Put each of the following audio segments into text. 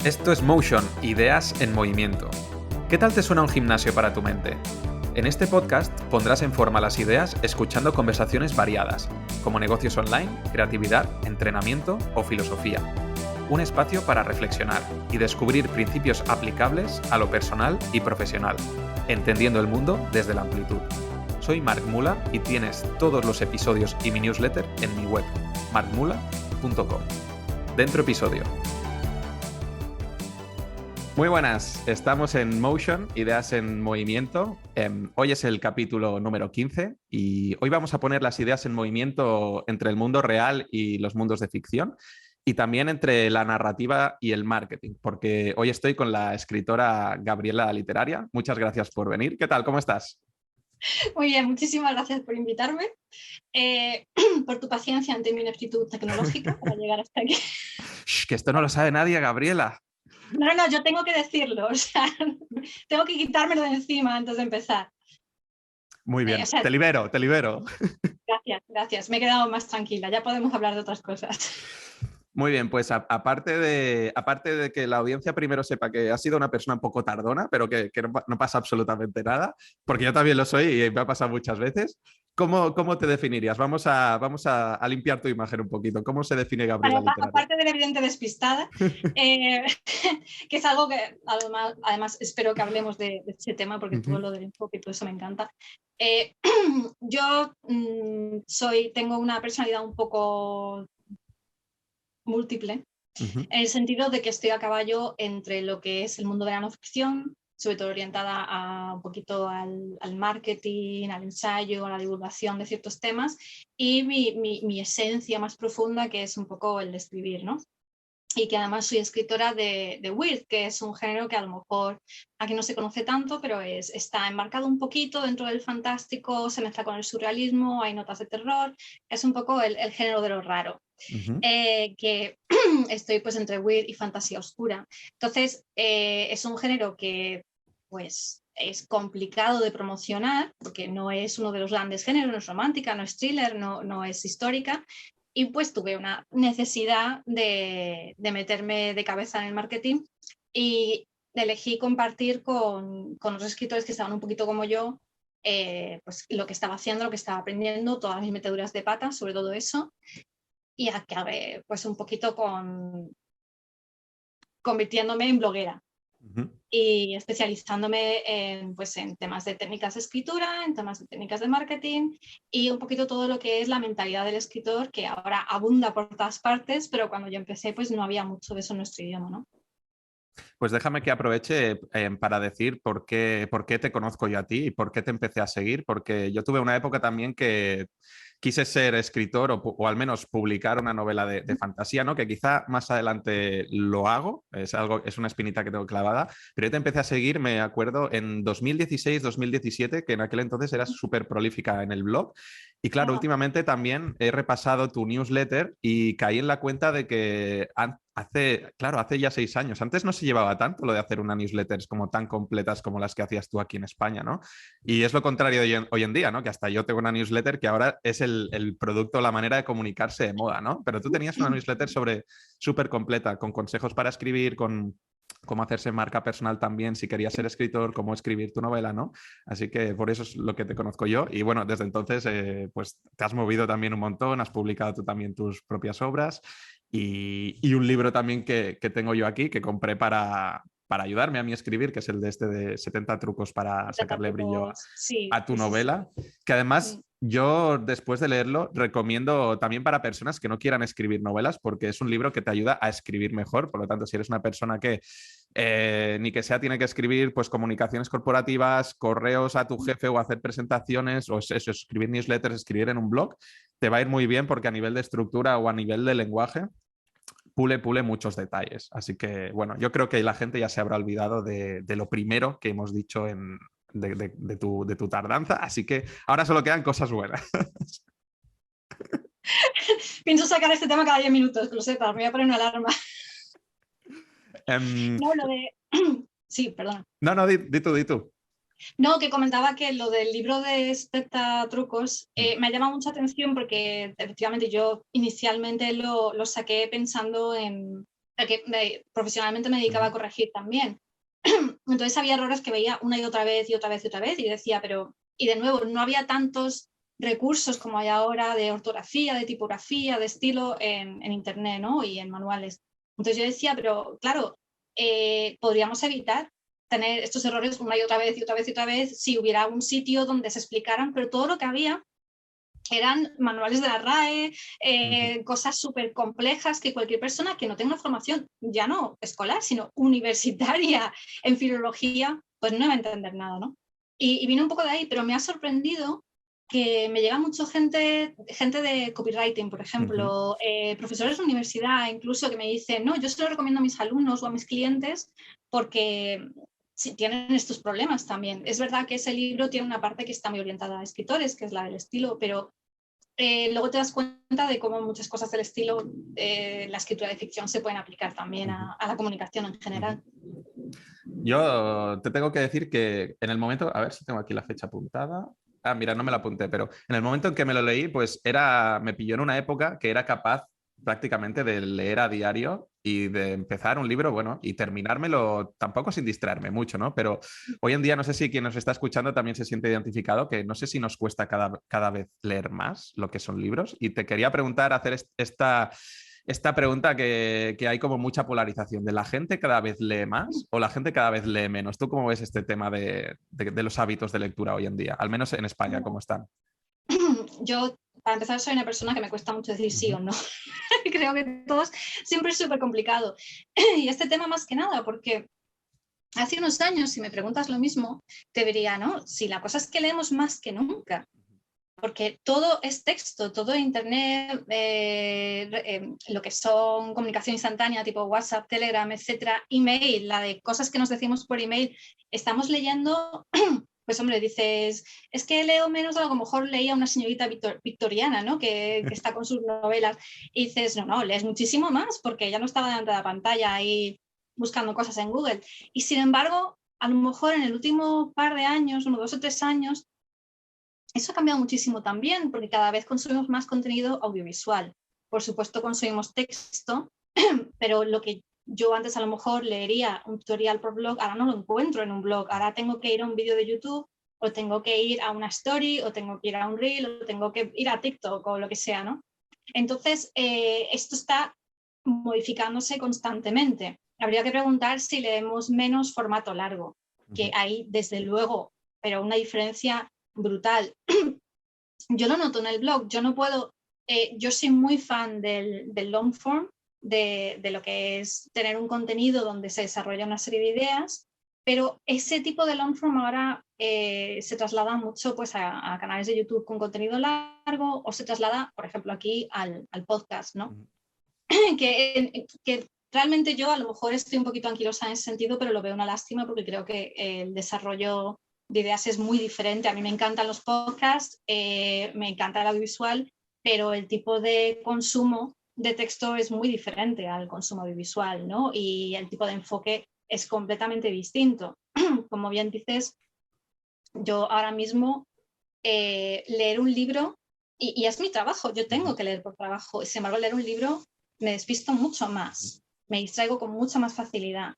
Esto es Motion, ideas en movimiento. ¿Qué tal te suena un gimnasio para tu mente? En este podcast pondrás en forma las ideas escuchando conversaciones variadas, como negocios online, creatividad, entrenamiento o filosofía. Un espacio para reflexionar y descubrir principios aplicables a lo personal y profesional, entendiendo el mundo desde la amplitud. Soy Marc Mula y tienes todos los episodios y mi newsletter en mi web, marcmula.com. Dentro episodio. Muy buenas, estamos en Motion, ideas en movimiento. Hoy es el capítulo número 15 y hoy vamos a poner las ideas en movimiento entre el mundo real y los mundos de ficción y también entre la narrativa y el marketing, porque hoy estoy con la escritora Gabriela Literaria. Muchas gracias por venir. ¿Qué tal? ¿Cómo estás? Muy bien, muchísimas gracias por invitarme, por tu paciencia ante mi ineptitud tecnológica para llegar hasta aquí. Shh, que esto no lo sabe nadie, Gabriela. No, yo tengo que decirlo, o sea, tengo que quitármelo de encima antes de empezar. Muy bien, te libero. Gracias, me he quedado más tranquila, ya podemos hablar de otras cosas. Muy bien, pues aparte de que la audiencia primero sepa que has sido una persona un poco tardona, pero que no pasa absolutamente nada, porque yo también lo soy y me ha pasado muchas veces, ¿cómo te definirías? Vamos a limpiar tu imagen un poquito. ¿Cómo se define Gabriela Literaria? Aparte de la evidente despistada, que es algo que además espero que hablemos de ese tema, porque todo lo del enfoque y todo eso me encanta. Yo tengo una personalidad un poco múltiple, en el sentido de que estoy a caballo entre lo que es el mundo de la no ficción, sobre todo orientada a un poquito al marketing, al ensayo, a la divulgación de ciertos temas, y mi esencia más profunda, que es un poco el de escribir, ¿no? Y que además soy escritora de Weird, que es un género que a lo mejor aquí no se conoce tanto, pero está enmarcado un poquito dentro del fantástico, se mezcla con el surrealismo, hay notas de terror, es un poco el género de lo raro. Que estoy pues entre weird y fantasía oscura. Entonces, es un género que pues es complicado de promocionar, porque no es uno de los grandes géneros, no es romántica, no es thriller, no es histórica, y pues tuve una necesidad de meterme de cabeza en el marketing y elegí compartir con los escritores que estaban un poquito como yo, pues lo que estaba haciendo, lo que estaba aprendiendo, todas mis meteduras de pata, sobre todo eso, y acabé pues un poquito convirtiéndome en bloguera y especializándome en temas de técnicas de escritura, en temas de técnicas de marketing y un poquito todo lo que es la mentalidad del escritor, que ahora abunda por todas partes, pero cuando yo empecé pues no había mucho de eso en nuestro idioma, ¿no? Pues déjame que aproveche para decir por qué te conozco yo a ti y por qué te empecé a seguir, porque yo tuve una época también que quise ser escritor o al menos publicar una novela de fantasía, ¿no? Que quizá más adelante lo hago, es una espinita que tengo clavada, pero yo te empecé a seguir, me acuerdo, en 2016, 2017, que en aquel entonces eras súper prolífica en el blog. Y claro, últimamente también he repasado tu newsletter y caí en la cuenta de que hace ya 6 años, antes no se llevaba tanto lo de hacer una newsletter como tan completas como las que hacías tú aquí en España, ¿no? Y es lo contrario de hoy en día, ¿no? Que hasta yo tengo una newsletter que ahora es el producto, la manera de comunicarse de moda, ¿no? Pero tú tenías una newsletter súper completa, con consejos para escribir, con cómo hacerse marca personal también, si querías ser escritor, cómo escribir tu novela, ¿no? Así que por eso es lo que te conozco yo. Y bueno, desde entonces, pues te has movido también un montón, has publicado tú también tus propias obras y un libro también que tengo yo aquí, que compré para ayudarme a mí a escribir, que es el de 70 trucos para sacarle brillo a tu novela, que además yo después de leerlo recomiendo también para personas que no quieran escribir novelas, porque es un libro que te ayuda a escribir mejor. Por lo tanto, si eres una persona que ni que sea tiene que escribir pues comunicaciones corporativas, correos a tu jefe o hacer presentaciones o eso, escribir newsletters, escribir en un blog, te va a ir muy bien porque a nivel de estructura o a nivel de lenguaje pule muchos detalles. Así que, bueno, yo creo que la gente ya se habrá olvidado de lo primero que hemos dicho de tu tardanza, así que ahora solo quedan cosas buenas. Pienso sacar este tema cada 10 minutos, que lo sepas, me voy a poner una alarma. No, lo de... Sí, perdona. No, di tú. No, que comentaba que lo del libro de 70 trucos me ha llamado mucha atención porque efectivamente yo inicialmente lo saqué pensando en que profesionalmente me dedicaba a corregir también. Entonces había errores que veía una y otra vez y otra vez y otra vez y decía, pero, y de nuevo, no había tantos recursos como hay ahora de ortografía, de tipografía, de estilo en internet, ¿no? Y en manuales. Entonces yo decía, pero claro, podríamos evitar tener estos errores una y otra vez y otra vez y otra vez si hubiera un sitio donde se explicaran, pero todo lo que había eran manuales de la RAE, cosas súper complejas que cualquier persona que no tenga una formación ya no escolar, sino universitaria en filología, pues no iba a entender nada, ¿no? Y vino un poco de ahí, pero me ha sorprendido que me llega mucho gente de copywriting, por ejemplo, profesores de universidad incluso, que me dicen, no, yo se lo recomiendo a mis alumnos o a mis clientes porque sí, tienen estos problemas también. Es verdad que ese libro tiene una parte que está muy orientada a escritores, que es la del estilo, pero luego te das cuenta de cómo muchas cosas del estilo, la escritura de ficción se pueden aplicar también a la comunicación en general. Yo te tengo que decir que en el momento, a ver si tengo aquí la fecha apuntada. Ah, mira, no me la apunté, pero en el momento en que me lo leí, pues me pilló en una época que era capaz prácticamente de leer a diario y de empezar un libro, bueno, y terminármelo tampoco sin distraerme mucho, ¿no? Pero hoy en día no sé si quien nos está escuchando también se siente identificado, que no sé si nos cuesta cada vez leer más lo que son libros. Y te quería preguntar, hacer esta pregunta que hay como mucha polarización, ¿de la gente cada vez lee más o la gente cada vez lee menos? ¿Tú cómo ves este tema de los hábitos de lectura hoy en día? Al menos en España, ¿cómo están? Yo, para empezar, soy una persona que me cuesta mucho decir sí o no. Creo que todos siempre es súper complicado. Y este tema más que nada, porque hace unos años, si me preguntas lo mismo, te diría, no, si la cosa es que leemos más que nunca. Porque todo es texto, todo internet, lo que son comunicación instantánea, tipo WhatsApp, Telegram, etcétera, email, la de cosas que nos decimos por email, estamos leyendo, pues hombre, dices, es que leo menos de lo que a lo mejor leía una señorita victoriana, ¿no? Que está con sus novelas, y dices, no, lees muchísimo más, porque ya no estaba delante de la pantalla ahí buscando cosas en Google. Y sin embargo, a lo mejor en el último par de años, 1, 2 o 3 años, eso ha cambiado muchísimo también, porque cada vez consumimos más contenido audiovisual. Por supuesto, consumimos texto, pero lo que yo antes a lo mejor leería un tutorial por blog, ahora no lo encuentro en un blog. Ahora tengo que ir a un vídeo de YouTube, o tengo que ir a una story, o tengo que ir a un reel, o tengo que ir a TikTok, o lo que sea, ¿no? Entonces, esto está modificándose constantemente. Habría que preguntar si leemos menos formato largo, que hay desde luego, pero una diferencia brutal. Yo lo noto en el blog, yo no puedo, yo soy muy fan del long form, de lo que es tener un contenido donde se desarrolla una serie de ideas, pero ese tipo de long form ahora se traslada mucho pues, a canales de YouTube con contenido largo, o se traslada, por ejemplo, aquí al podcast, ¿no? que realmente yo a lo mejor estoy un poquito anquilosa en ese sentido, pero lo veo una lástima porque creo que el desarrollo de ideas es muy diferente. A mí me encantan los podcasts, me encanta el audiovisual, pero el tipo de consumo de texto es muy diferente al consumo audiovisual, ¿no? Y el tipo de enfoque es completamente distinto. Como bien dices, yo ahora mismo leer un libro, y es mi trabajo, yo tengo que leer por trabajo, sin embargo leer un libro me despisto mucho más, me distraigo con mucha más facilidad.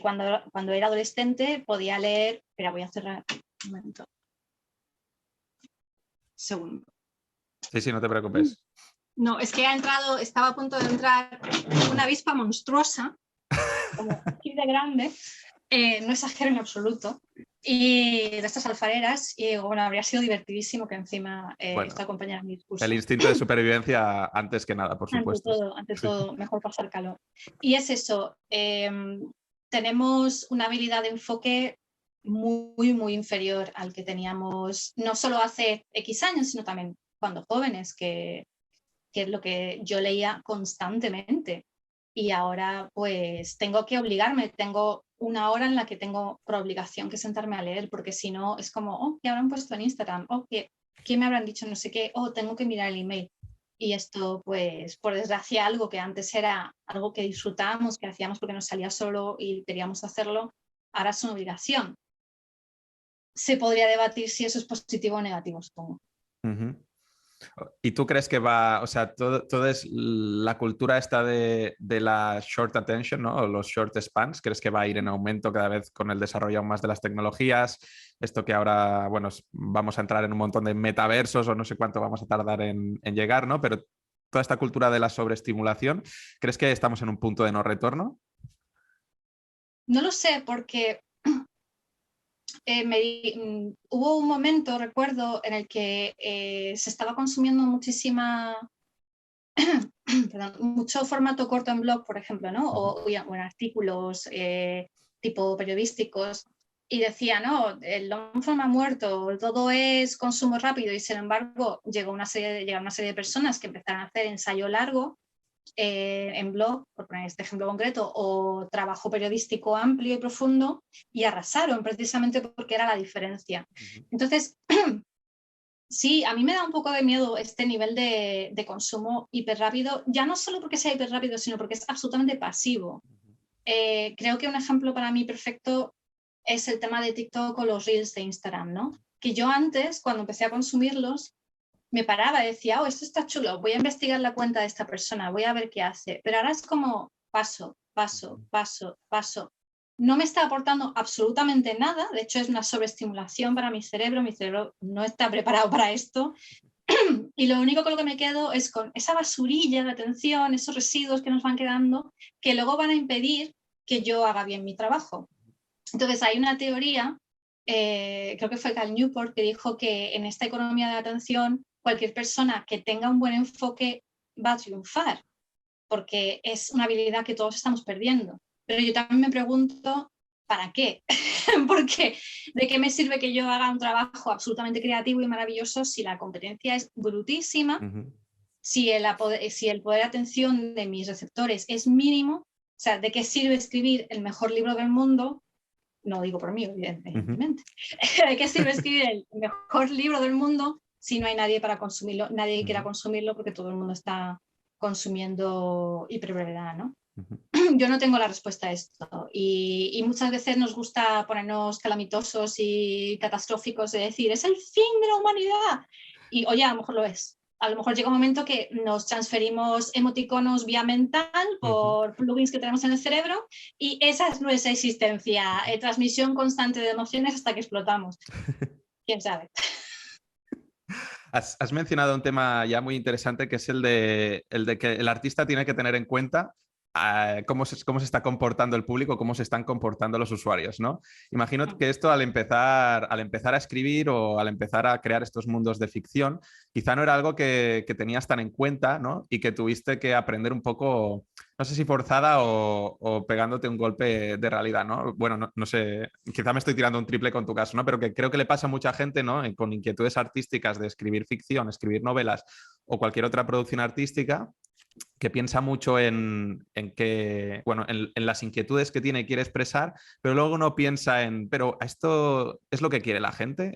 Cuando era adolescente podía leer, espera, voy a cerrar un momento. Segundo. Sí, no te preocupes. No, es que estaba a punto de entrar una avispa monstruosa, como así de grande, no exagero en absoluto, y de estas alfareras, y bueno, habría sido divertidísimo que encima Bueno, esto acompañara mi discurso. el instinto de supervivencia antes que nada, por supuesto. Ante todo, mejor pasar calor. Y es eso, tenemos una habilidad de enfoque muy, muy inferior al que teníamos no solo hace X años, sino también cuando jóvenes, que es lo que yo leía constantemente. Y ahora pues tengo que obligarme, tengo una hora en la que tengo por obligación que sentarme a leer, porque si no es como, oh, ¿qué habrán puesto en Instagram? Oh, ¿qué me habrán dicho? No sé qué, oh, tengo que mirar el email. Y esto, pues, por desgracia, algo que antes era algo que disfrutábamos, que hacíamos porque nos salía solo y queríamos hacerlo, ahora es una obligación. Se podría debatir si eso es positivo o negativo, supongo. ¿Y tú crees que va, o sea, todo es la cultura esta de la short attention, ¿no? O los short spans, ¿crees que va a ir en aumento cada vez con el desarrollo aún más de las tecnologías? Esto que ahora, bueno, vamos a entrar en un montón de metaversos o no sé cuánto vamos a tardar en llegar, ¿no? Pero toda esta cultura de la sobreestimulación, ¿crees que estamos en un punto de no retorno? No lo sé, porque hubo un momento, recuerdo, en el que se estaba consumiendo perdón, mucho formato corto en blog, por ejemplo, ¿no? O en artículos tipo periodísticos, y decía, no, el long form ha muerto, todo es consumo rápido, y sin embargo llegó una serie de personas que empezaron a hacer ensayo largo en blog, por poner este ejemplo concreto, o trabajo periodístico amplio y profundo, y arrasaron precisamente porque era la diferencia. Entonces, sí, a mí me da un poco de miedo este nivel de consumo hiperrápido, ya no solo porque sea hiperrápido, sino porque es absolutamente pasivo. Creo que un ejemplo para mí perfecto es el tema de TikTok o los Reels de Instagram, ¿no? Que yo antes, cuando empecé a consumirlos, me paraba y decía, oh, esto está chulo, voy a investigar la cuenta de esta persona, voy a ver qué hace. Pero ahora es como paso, paso, paso, paso. No me está aportando absolutamente nada, de hecho es una sobreestimulación para mi cerebro no está preparado para esto. Y lo único con lo que me quedo es con esa basurilla de atención, esos residuos que nos van quedando, que luego van a impedir que yo haga bien mi trabajo. Entonces hay una teoría, creo que fue Cal Newport, que dijo que en esta economía de la atención cualquier persona que tenga un buen enfoque va a triunfar, porque es una habilidad que todos estamos perdiendo. Pero yo también me pregunto, ¿para qué? Porque ¿de qué me sirve que yo haga un trabajo absolutamente creativo y maravilloso si la competencia es brutísima, si el poder de atención de mis receptores es mínimo? O sea, ¿de qué sirve escribir el mejor libro del mundo? No digo por mí, evidentemente. ¿De qué sirve escribir el mejor libro del mundo si no hay nadie para consumirlo, nadie que quiera consumirlo, porque todo el mundo está consumiendo hiperbrevedad, ¿no? Yo no tengo la respuesta a esto, y muchas veces nos gusta ponernos calamitosos y catastróficos de decir, es el fin de la humanidad, y oye, a lo mejor lo es. A lo mejor llega un momento que nos transferimos emoticonos vía mental por plugins que tenemos en el cerebro, y esa es nuestra existencia, transmisión constante de emociones hasta que explotamos. ¿Quién sabe? Has mencionado un tema ya muy interesante, que es el de que el artista tiene que tener en cuenta cómo se está comportando el público, cómo se están comportando los usuarios, ¿no? Imagino que esto al empezar a escribir o al empezar a crear estos mundos de ficción, quizá no era algo que tenías tan en cuenta, ¿no? Y que tuviste que aprender un poco, no sé si forzada o pegándote un golpe de realidad, ¿no? Bueno, no sé, quizá me estoy tirando un triple con tu caso, ¿no? Pero que creo que le pasa a mucha gente, ¿no? Con inquietudes artísticas de escribir ficción, escribir novelas o cualquier otra producción artística, que piensa mucho bueno, en las inquietudes que tiene y quiere expresar, pero luego no piensa pero ¿esto es lo que quiere la gente?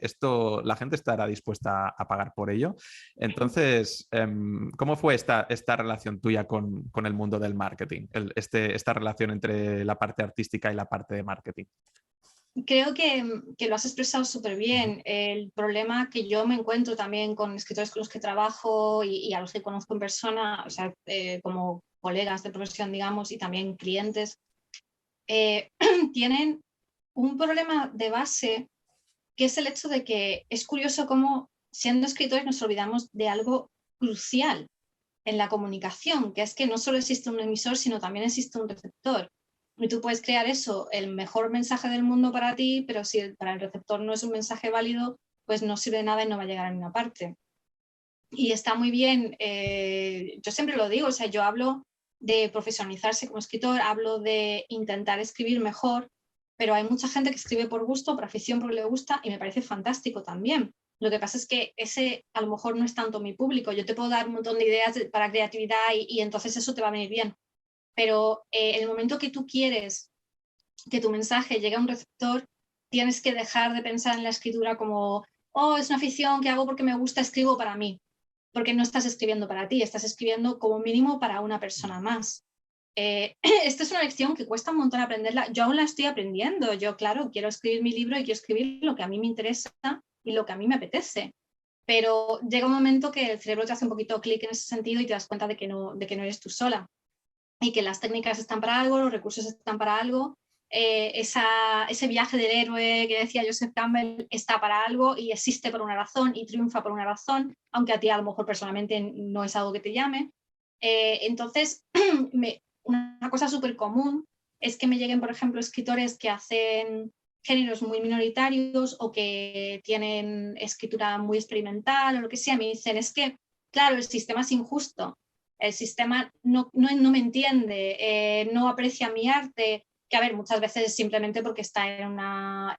¿La gente estará dispuesta a pagar por ello? Entonces, ¿cómo fue esta relación tuya con el mundo del marketing? Esta relación entre la parte artística y la parte de marketing. Creo que lo has expresado súper bien. El problema que yo me encuentro también con escritores con los que trabajo y a los que conozco en persona, o sea, como colegas de profesión, digamos, y también clientes, tienen un problema de base, que es el hecho de que es curioso cómo, siendo escritores, nos olvidamos de algo crucial en la comunicación, que es que no solo existe un emisor, sino también existe un receptor. Y tú puedes crear eso, el mejor mensaje del mundo para ti, pero si para el receptor no es un mensaje válido, pues no sirve de nada y no va a llegar a ninguna parte. Y está muy bien, yo siempre lo digo, o sea, yo hablo de profesionalizarse como escritor, hablo de intentar escribir mejor, pero hay mucha gente que escribe por gusto, por afición, porque le gusta, y me parece fantástico también. Lo que pasa es que ese a lo mejor no es tanto mi público. Yo te puedo dar un montón de ideas para creatividad y entonces eso te va a venir bien. Pero en el momento que tú quieres que tu mensaje llegue a un receptor, tienes que dejar de pensar en la escritura como, oh, es una afición que hago porque me gusta, escribo para mí. Porque no estás escribiendo para ti, estás escribiendo como mínimo para una persona más. Esta es una lección que cuesta un montón aprenderla. Yo aún la estoy aprendiendo. Yo, claro, quiero escribir mi libro y quiero escribir lo que a mí me interesa y lo que a mí me apetece. pero llega un momento que el cerebro te hace un poquito clic en ese sentido y te das cuenta de que no eres tú sola y que las técnicas están para algo, los recursos están para algo. Ese viaje del héroe que decía Joseph Campbell está para algo y existe por una razón y triunfa por una razón, aunque a ti a lo mejor personalmente no es algo que te llame. Entonces, una cosa súper común es que me lleguen, por ejemplo, escritores que hacen géneros muy minoritarios o que tienen escritura muy experimental o lo que sea, me dicen, es que, claro, el sistema es injusto, el sistema no me entiende, no aprecia mi arte, que a ver, muchas veces es simplemente porque está en una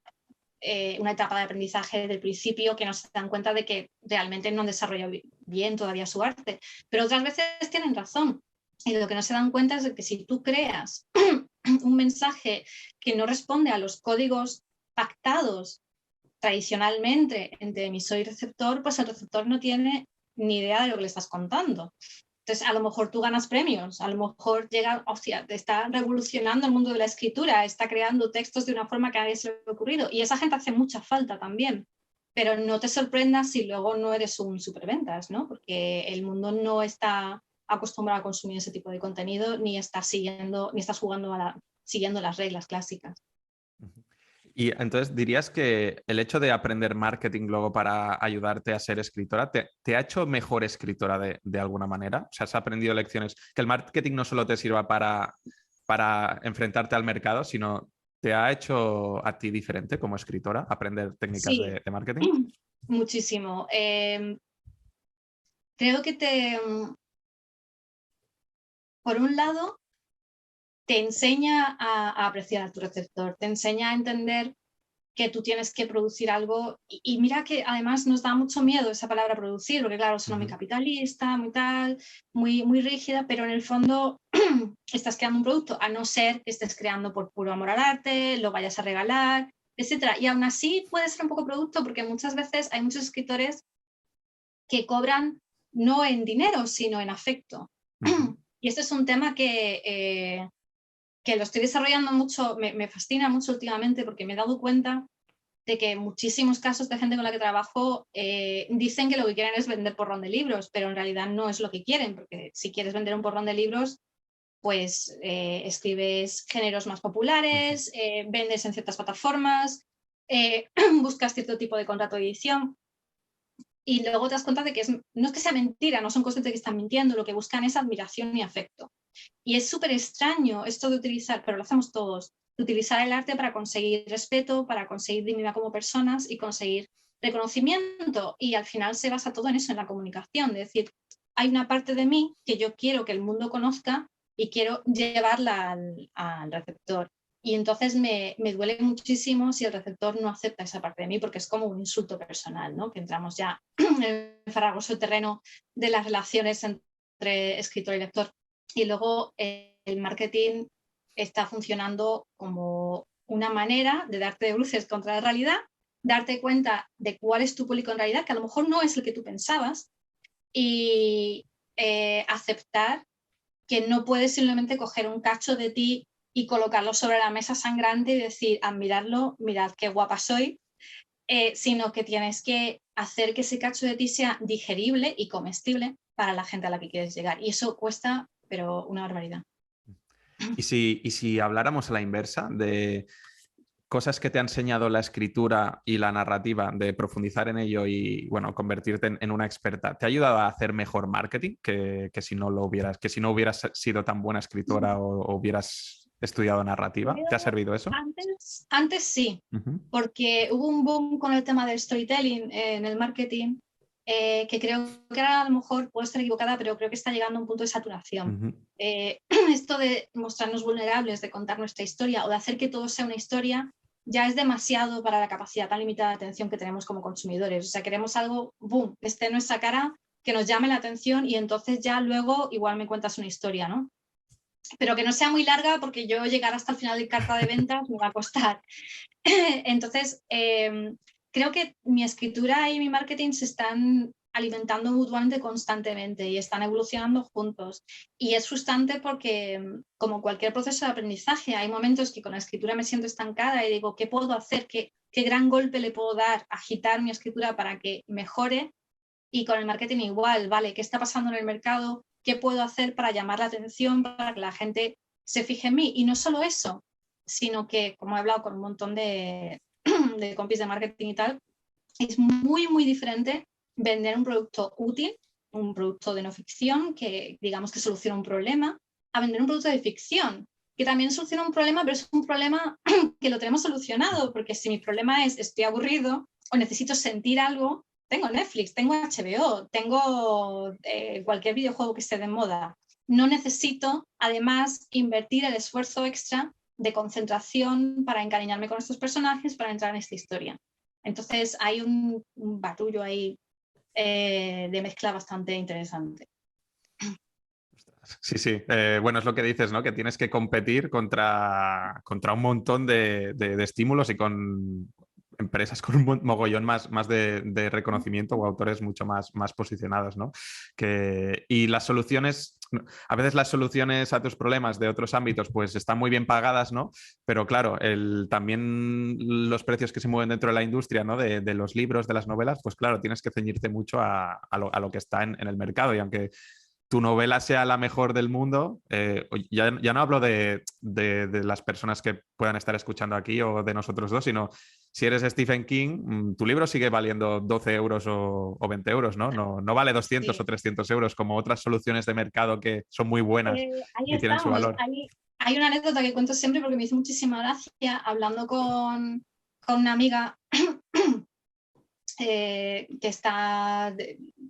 etapa de aprendizaje desde el principio que no se dan cuenta de que realmente no han desarrollado bien todavía su arte, pero otras veces tienen razón. Y lo que no se dan cuenta es de que si tú creas un mensaje que no responde a los códigos pactados tradicionalmente entre emisor y receptor, pues el receptor no tiene ni idea de lo que le estás contando. Entonces, a lo mejor tú ganas premios, a lo mejor llega, hostia, te está revolucionando el mundo de la escritura, está creando textos de una forma que a nadie se le ha ocurrido. Y esa gente hace mucha falta también. Pero no te sorprendas si luego no eres un superventas, ¿no? Porque el mundo no está acostumbrado a consumir ese tipo de contenido, ni está jugando siguiendo las reglas clásicas. Y entonces dirías que el hecho de aprender marketing luego para ayudarte a ser escritora, ¿te ha hecho mejor escritora de alguna manera? O sea, ¿has aprendido lecciones? Que el marketing no solo te sirva para enfrentarte al mercado, sino te ha hecho a ti diferente como escritora aprender técnicas Sí, de marketing. muchísimo. Creo que por un lado, te enseña a apreciar a tu receptor, te enseña a entender que tú tienes que producir algo y mira que además nos da mucho miedo esa palabra producir, porque claro, suena muy capitalista, muy tal, muy rígida, pero en el fondo estás creando un producto, a no ser que estés creando por puro amor al arte, lo vayas a regalar, etcétera. Y aún así puede ser un poco producto porque muchas veces hay muchos escritores que cobran no en dinero, sino en afecto. Y este es un tema que lo estoy desarrollando mucho, me fascina mucho últimamente porque me he dado cuenta de que muchísimos casos de gente con la que trabajo dicen que lo que quieren es vender porrón de libros, pero en realidad no es lo que quieren, porque si quieres vender un porrón de libros, pues escribes géneros más populares, vendes en ciertas plataformas, buscas cierto tipo de contrato de edición. Y luego te das cuenta de que no es que sea mentira, no son conscientes de que están mintiendo, lo que buscan es admiración y afecto. Y es súper extraño esto de utilizar, pero lo hacemos todos, de utilizar el arte para conseguir respeto, para conseguir dignidad como personas y conseguir reconocimiento. Y al final se basa todo en eso, en la comunicación, de decir, hay una parte de mí que yo quiero que el mundo conozca y quiero llevarla al receptor. Y entonces me duele muchísimo si el receptor no acepta esa parte de mí, porque es como un insulto personal, ¿no? Que entramos ya en el farragoso terreno de las relaciones entre escritor y lector. Y luego el marketing está funcionando como una manera de darte bruces contra la realidad, darte cuenta de cuál es tu público en realidad, que a lo mejor no es el que tú pensabas, y aceptar que no puedes simplemente coger un cacho de ti y colocarlo sobre la mesa sangrante y decir, admirarlo, mirad qué guapa soy, sino que tienes que hacer que ese cacho de ti sea digerible y comestible para la gente a la que quieres llegar. Y eso cuesta, pero una barbaridad. Y si habláramos a la inversa de cosas que te ha enseñado la escritura y la narrativa, de profundizar en ello y bueno, convertirte en una experta, ¿te ha ayudado a hacer mejor marketing que si no hubieras sido tan buena escritora o hubieras estudiado narrativa? ¿Te ha servido eso? Antes sí, porque hubo un boom con el tema del storytelling en el marketing, que creo que ahora a lo mejor puedo estar equivocada, pero creo que está llegando a un punto de saturación. Esto de mostrarnos vulnerables, de contar nuestra historia o de hacer que todo sea una historia, ya es demasiado para la capacidad tan limitada de atención que tenemos como consumidores. O sea, queremos algo, boom, que esté en nuestra cara, que nos llame la atención y entonces ya luego igual me cuentas una historia, ¿no? Pero que no sea muy larga porque yo llegar hasta el final de carta de ventas me va a costar. Entonces, creo que mi escritura y mi marketing se están alimentando mutuamente constantemente y están evolucionando juntos. Y es frustrante porque, como cualquier proceso de aprendizaje, hay momentos que con la escritura me siento estancada y digo, ¿qué puedo hacer? ¿Qué gran golpe le puedo dar? Agitar mi escritura para que mejore. Y con el marketing igual, ¿vale? ¿Qué está pasando en el mercado? ¿Qué puedo hacer para llamar la atención, para que la gente se fije en mí? Y no solo eso, sino que, como he hablado con un montón de compis de marketing y tal, es muy, muy diferente vender un producto útil, un producto de no ficción, que digamos que soluciona un problema, a vender un producto de ficción, que también soluciona un problema, pero es un problema que lo tenemos solucionado, porque si mi problema es estoy aburrido o necesito sentir algo, tengo Netflix, tengo HBO, tengo cualquier videojuego que esté de moda. No necesito, además, invertir el esfuerzo extra de concentración para encariñarme con estos personajes, para entrar en esta historia. Entonces hay un barullo ahí de mezcla bastante interesante. Sí, sí. Bueno, es lo que dices, ¿no? Que tienes que competir contra un montón de estímulos y con empresas con un mogollón más de reconocimiento o autores mucho más posicionados, ¿no? Y las soluciones, a veces las soluciones a tus problemas de otros ámbitos pues están muy bien pagadas, ¿no? Pero claro, también los precios que se mueven dentro de la industria, ¿no? De los libros, de las novelas, pues claro, tienes que ceñirte mucho a lo que está en el mercado y aunque tu novela sea la mejor del mundo, ya no hablo de las personas que puedan estar escuchando aquí o de nosotros dos, sino si eres Stephen King, tu libro sigue valiendo 12 euros o 20 euros, ¿no? No vale 200 Sí. o 300 euros como otras soluciones de mercado que son muy buenas Ahí y tienen su estamos. valor. Hay una anécdota que cuento siempre porque me hizo muchísima gracia hablando con una amiga que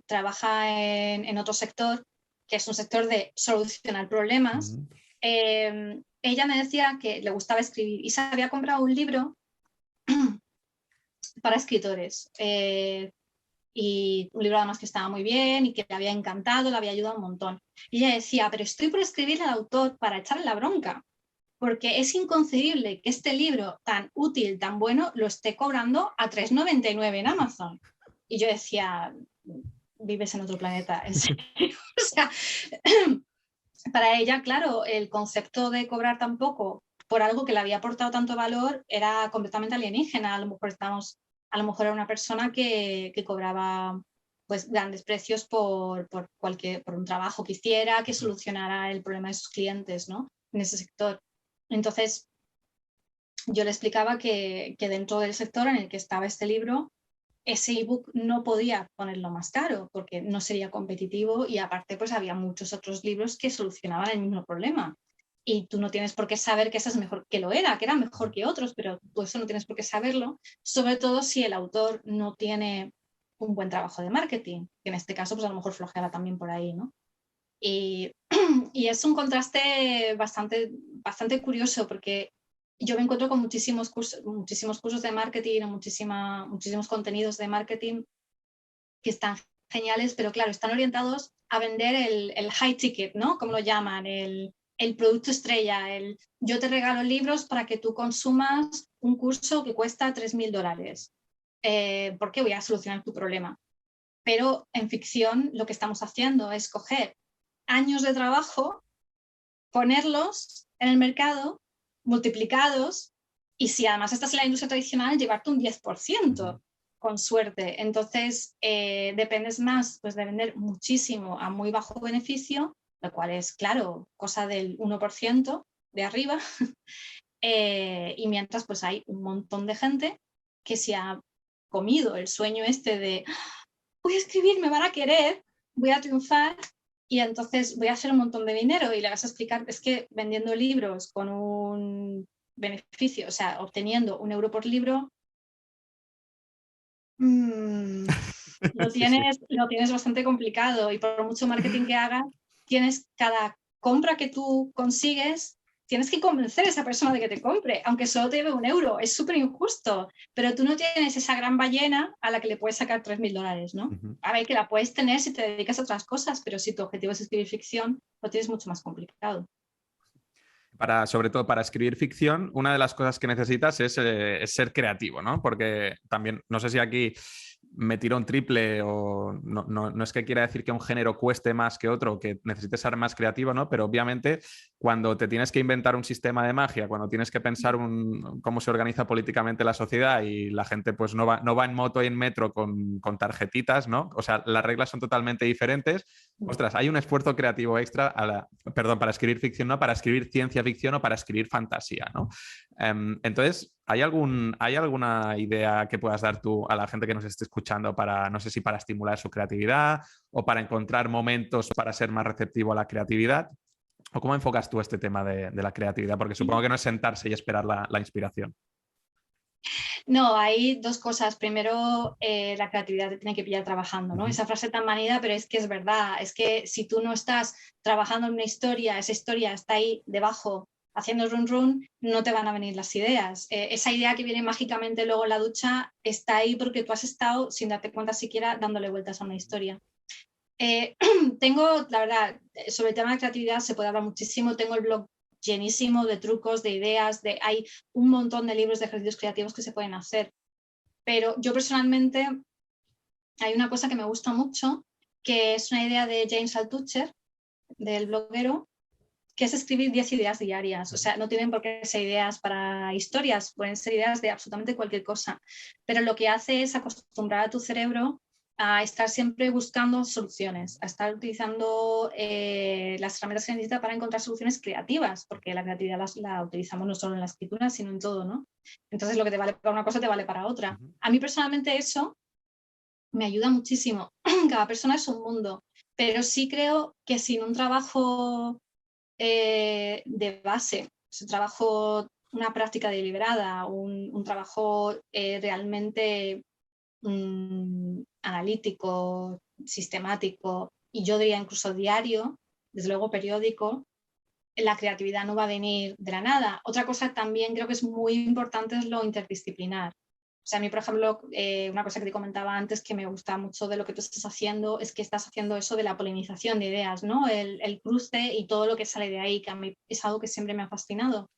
trabaja en otro sector, que es un sector de solucionar problemas. Ella me decía que le gustaba escribir y se había comprado un libro para escritores. Y un libro además que estaba muy bien y que le había encantado, le había ayudado un montón. Y ella decía, pero estoy por escribirle al autor para echarle la bronca, porque es inconcebible que este libro tan útil, tan bueno, lo esté cobrando a 3,99 en Amazon. Y yo decía, vives en otro planeta, en serio. O sea, para ella, claro, el concepto de cobrar tan poco por algo que le había aportado tanto valor era completamente alienígena. A lo mejor era una persona que cobraba pues grandes precios por un trabajo que hiciera, que solucionara el problema de sus clientes, ¿no? En ese sector. Entonces, yo le explicaba que dentro del sector en el que estaba este libro, ese ebook no podía ponerlo más caro porque no sería competitivo y aparte pues había muchos otros libros que solucionaban el mismo problema. Y tú no tienes por qué saber que ese es mejor, que lo era, que era mejor que otros, pero tú eso no tienes por qué saberlo, sobre todo si el autor no tiene un buen trabajo de marketing, que en este caso pues a lo mejor flojeaba también por ahí, ¿no? Y, y es un contraste bastante curioso porque yo me encuentro con muchísimos cursos de marketing, muchísimos contenidos de marketing que están geniales, pero claro, están orientados a vender el high ticket, ¿no? Como lo llaman, el producto estrella, yo te regalo libros para que tú consumas un curso que cuesta $3,000. ¿Por qué voy a solucionar tu problema? Pero en ficción lo que estamos haciendo es coger años de trabajo, ponerlos en el mercado, multiplicados, y si además estás en la industria tradicional, llevarte un 10%, con suerte. Entonces, dependes más pues, de vender muchísimo a muy bajo beneficio, lo cual es, claro, cosa del 1% de arriba, y mientras pues hay un montón de gente que se ha comido el sueño este de voy a escribir, me van a querer, voy a triunfar y entonces voy a hacer un montón de dinero y le vas a explicar, es que vendiendo libros con un beneficio, o sea, obteniendo €1 por libro, lo Sí, sí. tienes bastante complicado y por mucho marketing que hagas, cada compra que tú consigues, tienes que convencer a esa persona de que te compre, aunque solo te lleve €1. Es súper injusto, pero tú no tienes esa gran ballena a la que le puedes sacar $3,000, ¿no? A ver, que la puedes tener si te dedicas a otras cosas, pero si tu objetivo es escribir ficción, lo tienes mucho más complicado. Sobre todo para escribir ficción, una de las cosas que necesitas es ser creativo, ¿no? Porque también, no sé si aquí me tiro un triple o no es que quiera decir que un género cueste más que otro, que necesites ser más creativo, ¿no? Pero obviamente cuando te tienes que inventar un sistema de magia, cuando tienes que pensar cómo se organiza políticamente la sociedad y la gente pues no va en moto y en metro con tarjetitas, ¿no? O sea, las reglas son totalmente diferentes. Ostras, hay un esfuerzo creativo extra perdón, para escribir ficción, no para escribir ciencia ficción o para escribir fantasía, ¿no? Entonces, ¿hay alguna idea que puedas dar tú a la gente que nos esté escuchando para, no sé si para estimular su creatividad o para encontrar momentos para ser más receptivo a la creatividad? ¿O cómo enfocas tú este tema de la creatividad? Porque supongo que no es sentarse y esperar la inspiración. No, hay dos cosas. Primero, la creatividad te tiene que pillar trabajando, ¿no? Esa frase tan manida, pero es que es verdad. Es que si tú no estás trabajando en una historia, esa historia está ahí debajo haciendo run run, no te van a venir las ideas. Esa idea que viene mágicamente luego en la ducha está ahí porque tú has estado, sin darte cuenta siquiera, dándole vueltas a una historia. Tengo, la verdad, sobre el tema de creatividad se puede hablar muchísimo. Tengo el blog llenísimo de trucos, de ideas, hay un montón de libros de ejercicios creativos que se pueden hacer. Pero yo personalmente, hay una cosa que me gusta mucho, que es una idea de James Altucher, del bloguero, que es escribir 10 ideas diarias. O sea, no tienen por qué ser ideas para historias, pueden ser ideas de absolutamente cualquier cosa. Pero lo que hace es acostumbrar a tu cerebro a estar siempre buscando soluciones, a estar utilizando las herramientas que necesita para encontrar soluciones creativas, porque la creatividad la utilizamos no solo en la escritura, sino en todo, ¿no? Entonces lo que te vale para una cosa te vale para otra. A mí personalmente eso me ayuda muchísimo. Cada persona es un mundo, pero sí creo que sin un trabajo de base, un trabajo, una práctica deliberada, un trabajo realmente analítico, sistemático y yo diría incluso diario, desde luego periódico, la creatividad no va a venir de la nada. Otra cosa también creo que es muy importante es lo interdisciplinar. O sea, a mí, por ejemplo, una cosa que te comentaba antes que me gusta mucho de lo que tú estás haciendo es que estás haciendo eso de la polinización de ideas, ¿no? El cruce y todo lo que sale de ahí, que a mí es algo que siempre me ha fascinado.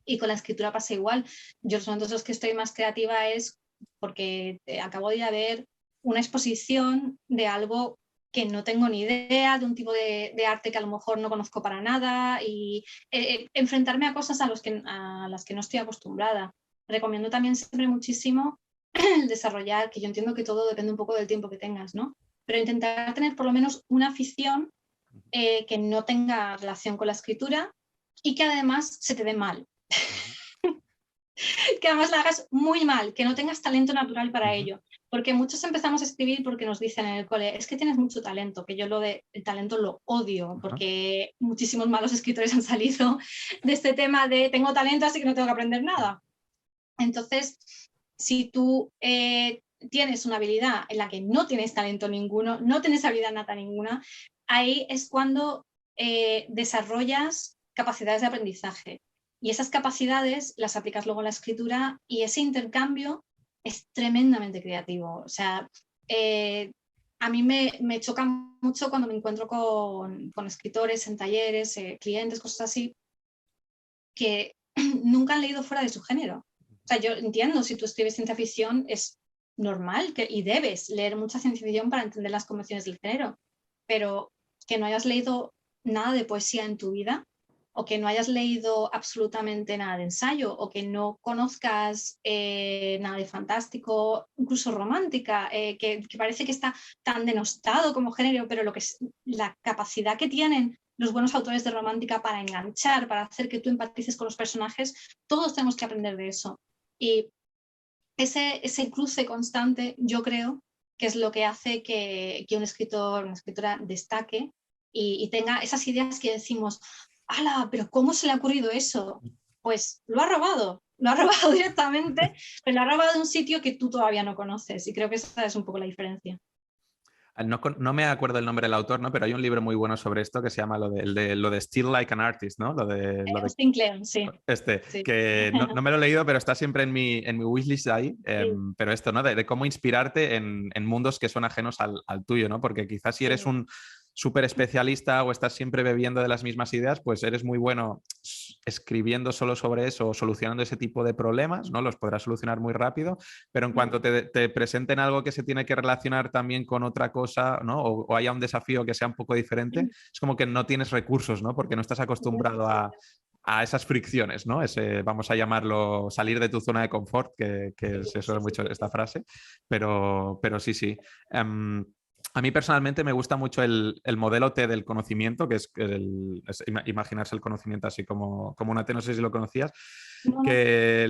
Y con la escritura pasa igual. Yo los momentos en los que estoy más creativa es porque acabo de ir a ver una exposición de algo que no tengo ni idea, de un tipo de arte que a lo mejor no conozco para nada y enfrentarme a cosas a las que no estoy acostumbrada. Recomiendo también siempre muchísimo el desarrollar, que yo entiendo que todo depende un poco del tiempo que tengas, ¿no? Pero intentar tener por lo menos una afición que no tenga relación con la escritura y que además se te dé mal. Que además la hagas muy mal, que no tengas talento natural para ello. Porque muchos empezamos a escribir porque nos dicen en el cole, es que tienes mucho talento, que yo el talento lo odio, porque muchísimos malos escritores han salido de este tema de tengo talento, así que no tengo que aprender nada. Entonces, si tú tienes una habilidad en la que no tienes talento ninguno, no tienes habilidad nata ninguna, ahí es cuando desarrollas capacidades de aprendizaje. Y esas capacidades las aplicas luego a la escritura y ese intercambio es tremendamente creativo. O sea, a mí me choca mucho cuando me encuentro con escritores en talleres, clientes, cosas así, que nunca han leído fuera de su género. O sea, yo entiendo, si tú escribes ciencia ficción es normal y debes leer mucha ciencia ficción para entender las convenciones del género, pero que no hayas leído nada de poesía en tu vida o que no hayas leído absolutamente nada de ensayo o que no conozcas nada de fantástico, incluso romántica, que parece que está tan denostado como género, pero la capacidad que tienen los buenos autores de romántica para enganchar, para hacer que tú empatices con los personajes, todos tenemos que aprender de eso. Y ese cruce constante, yo creo, que es lo que hace que un escritor, una escritora destaque y tenga esas ideas que decimos, ¡hala! ¿Pero cómo se le ha ocurrido eso? Pues lo ha robado directamente, pero lo ha robado de un sitio que tú todavía no conoces y creo que esa es un poco la diferencia. No me acuerdo el nombre del autor, ¿no? Pero hay un libro muy bueno sobre esto que se llama lo de Still Like an Artist, ¿no? Sinclair, sí. Sí. Que no me lo he leído, pero está siempre en mi wishlist ahí. Pero esto, ¿no? De cómo inspirarte en mundos que son ajenos al tuyo, ¿no? Porque quizás si eres un súper especialista o estás siempre bebiendo de las mismas ideas, pues eres muy bueno escribiendo solo sobre eso o solucionando ese tipo de problemas, ¿no? Los podrás solucionar muy rápido, pero en cuanto te presenten algo que se tiene que relacionar también con otra cosa, ¿no? O haya un desafío que sea un poco diferente, es como que no tienes recursos, ¿no? Porque no estás acostumbrado a esas fricciones, ¿no? Ese, vamos a llamarlo, salir de tu zona de confort, que se suele mucho esta frase, pero sí, sí. A mí personalmente me gusta mucho el modelo T del conocimiento, que es, imaginarse el conocimiento así como una T, no sé si lo conocías, que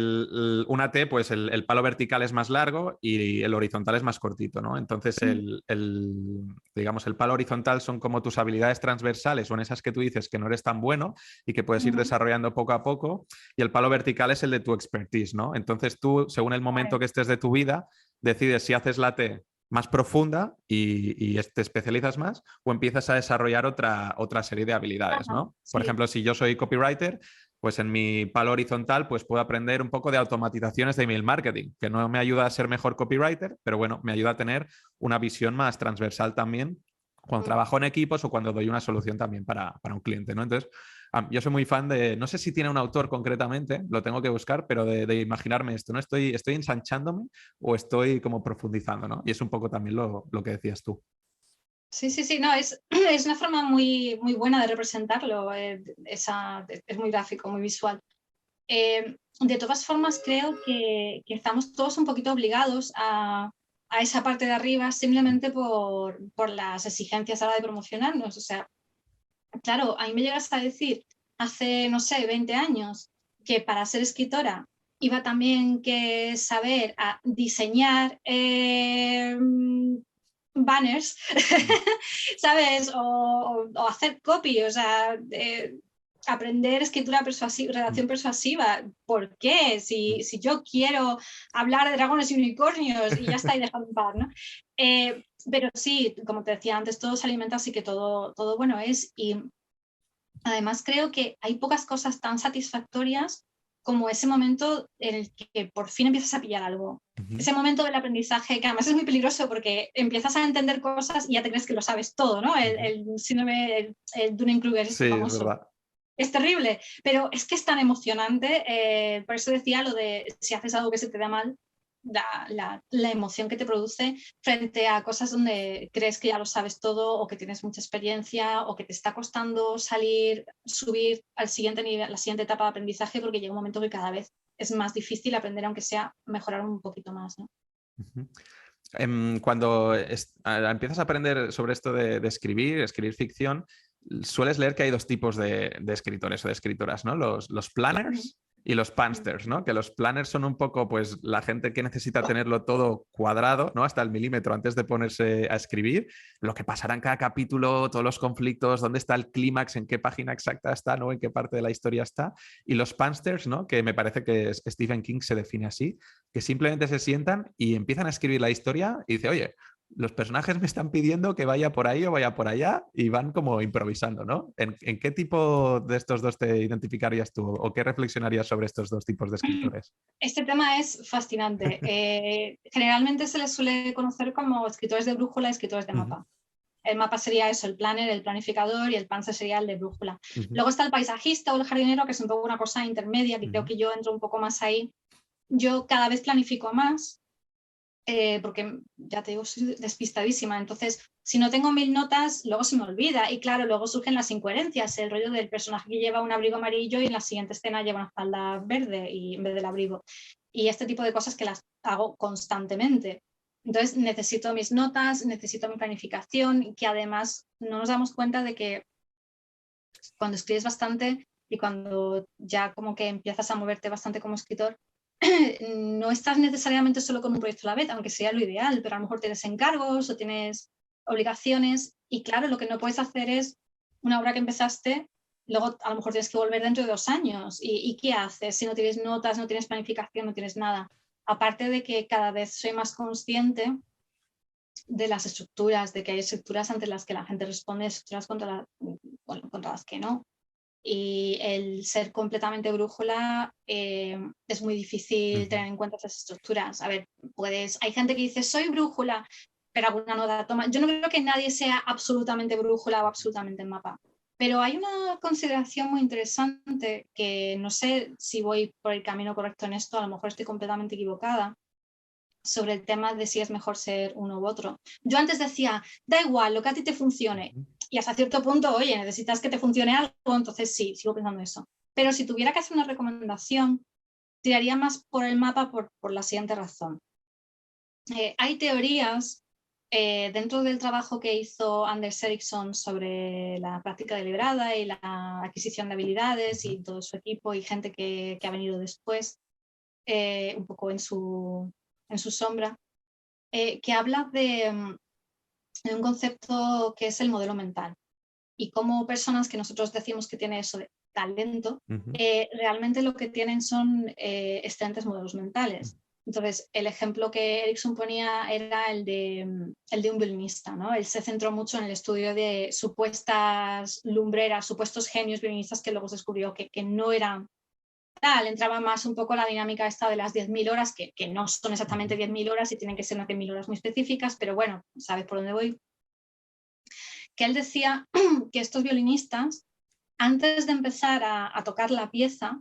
una T, pues el palo vertical es más largo y el horizontal es más cortito, ¿no? Entonces, digamos, el palo horizontal son como tus habilidades transversales, son esas que tú dices que no eres tan bueno y que puedes ir desarrollando poco a poco, y el palo vertical es el de tu expertise, ¿no? Entonces tú, según el momento que estés de tu vida, decides si haces la T más profunda y te especializas más o empiezas a desarrollar otra serie de habilidades, ¿no? Por ejemplo, si yo soy copywriter, pues en mi palo horizontal pues puedo aprender un poco de automatizaciones de email marketing, que no me ayuda a ser mejor copywriter, pero bueno, me ayuda a tener una visión más transversal también cuando trabajo en equipos o cuando doy una solución también para un cliente, ¿no? Entonces, yo soy muy fan de, no sé si tiene un autor concretamente, lo tengo que buscar, pero de imaginarme esto, ¿no? Estoy ensanchándome o estoy como profundizando, ¿no? Y es un poco también lo que decías tú. Sí, sí, sí, no, es una forma muy, muy buena de representarlo, es muy gráfico, muy visual. De todas formas, creo que estamos todos un poquito obligados a esa parte de arriba simplemente por las exigencias a la hora de promocionarnos. O sea, claro, a mí me llegas a decir hace, no sé, 20 años que para ser escritora iba también que saber a diseñar banners, ¿sabes? O hacer copy, o sea, aprender escritura persuasiva, redacción persuasiva. ¿Por qué? Si yo quiero hablar de dragones y unicornios y ya está, y dejando en paz, ¿no? Pero sí, como te decía antes, todo se alimenta, así que todo bueno es. Y además creo que hay pocas cosas tan satisfactorias como ese momento en el que por fin empiezas a pillar algo. Ese momento del aprendizaje, que además es muy peligroso porque empiezas a entender cosas y ya te crees que lo sabes todo, ¿no? El síndrome, el Dunning-Kruger Sí, este es famoso. verdad. Es terrible, pero es que es tan emocionante. Por eso decía lo de si haces algo que se te da mal, la emoción que te produce frente a cosas donde crees que ya lo sabes todo o que tienes mucha experiencia o que te está costando subir al siguiente nivel, la siguiente etapa de aprendizaje, porque llega un momento que cada vez es más difícil aprender, aunque sea mejorar un poquito más, ¿no? Cuando empiezas a aprender sobre esto de escribir ficción, sueles leer que hay dos tipos de escritores o de escritoras, ¿no? Los planners y los pansters, ¿no? Que los planners son un poco, pues, la gente que necesita tenerlo todo cuadrado, ¿no? Hasta el milímetro antes de ponerse a escribir, lo que pasará en cada capítulo, todos los conflictos, dónde está el clímax, en qué página exacta está, ¿no? En qué parte de la historia está. Y los pansters, ¿no? Que me parece que Stephen King se define así, que simplemente se sientan y empiezan a escribir la historia y dice, oye, los personajes me están pidiendo que vaya por ahí o vaya por allá y van como improvisando, ¿no? ¿En qué tipo de estos dos te identificarías tú o qué reflexionarías sobre estos dos tipos de escritores? Este tema es fascinante. Generalmente se les suele conocer como escritores de brújula y escritores de mapa. El mapa sería eso, el planner, el planificador, y el panzer sería el de brújula. Luego está el paisajista o el jardinero, que es un poco una cosa intermedia, que creo que yo entro un poco más ahí. Yo cada vez planifico más, porque ya te digo, soy despistadísima. Entonces, si no tengo 1000 notas, luego se me olvida. Y claro, luego surgen las incoherencias, el rollo del personaje que lleva un abrigo amarillo y en la siguiente escena lleva una falda verde y en vez del abrigo. Y este tipo de cosas que las hago constantemente. Entonces, necesito mis notas, necesito mi planificación, y que además no nos damos cuenta de que cuando escribes bastante y cuando ya como que empiezas a moverte bastante como escritor, no estás necesariamente solo con un proyecto a la vez, aunque sea lo ideal, pero a lo mejor tienes encargos o tienes obligaciones y claro, lo que no puedes hacer es una obra que empezaste, luego a lo mejor tienes que volver dentro de 2 años. ¿Y qué haces si no tienes notas, no tienes planificación, no tienes nada? Aparte de que cada vez soy más consciente de las estructuras, de que hay estructuras ante las que la gente responde, estructuras contra las que no. Y el ser completamente brújula es muy difícil tener en cuenta esas estructuras. A ver, hay gente que dice, soy brújula, pero alguna nota toma. Yo no creo que nadie sea absolutamente brújula o absolutamente mapa. Pero hay una consideración muy interesante que no sé si voy por el camino correcto en esto, a lo mejor estoy completamente equivocada, sobre el tema de si es mejor ser uno u otro. Yo antes decía, da igual, lo que a ti te funcione. Y hasta cierto punto, oye, necesitas que te funcione algo, entonces sí, sigo pensando eso. Pero si tuviera que hacer una recomendación, tiraría más por el mapa por la siguiente razón. Hay teorías dentro del trabajo que hizo Anders Ericsson sobre la práctica deliberada y la adquisición de habilidades y todo su equipo y gente que ha venido después, un poco en su sombra, que habla de un concepto que es el modelo mental y cómo personas que nosotros decimos que tienen eso de talento, realmente lo que tienen son excelentes modelos mentales. Entonces, el ejemplo que Erickson ponía era el de un violinista, ¿no? Él se centró mucho en el estudio de supuestas lumbreras, supuestos genios violinistas que luego se descubrió que no eran tal, entraba más un poco la dinámica esta de las 10.000 horas, que no son exactamente 10.000 horas y tienen que ser unas 10.000 horas muy específicas, pero bueno, sabes por dónde voy. Que él decía que estos violinistas, antes de empezar a tocar la pieza,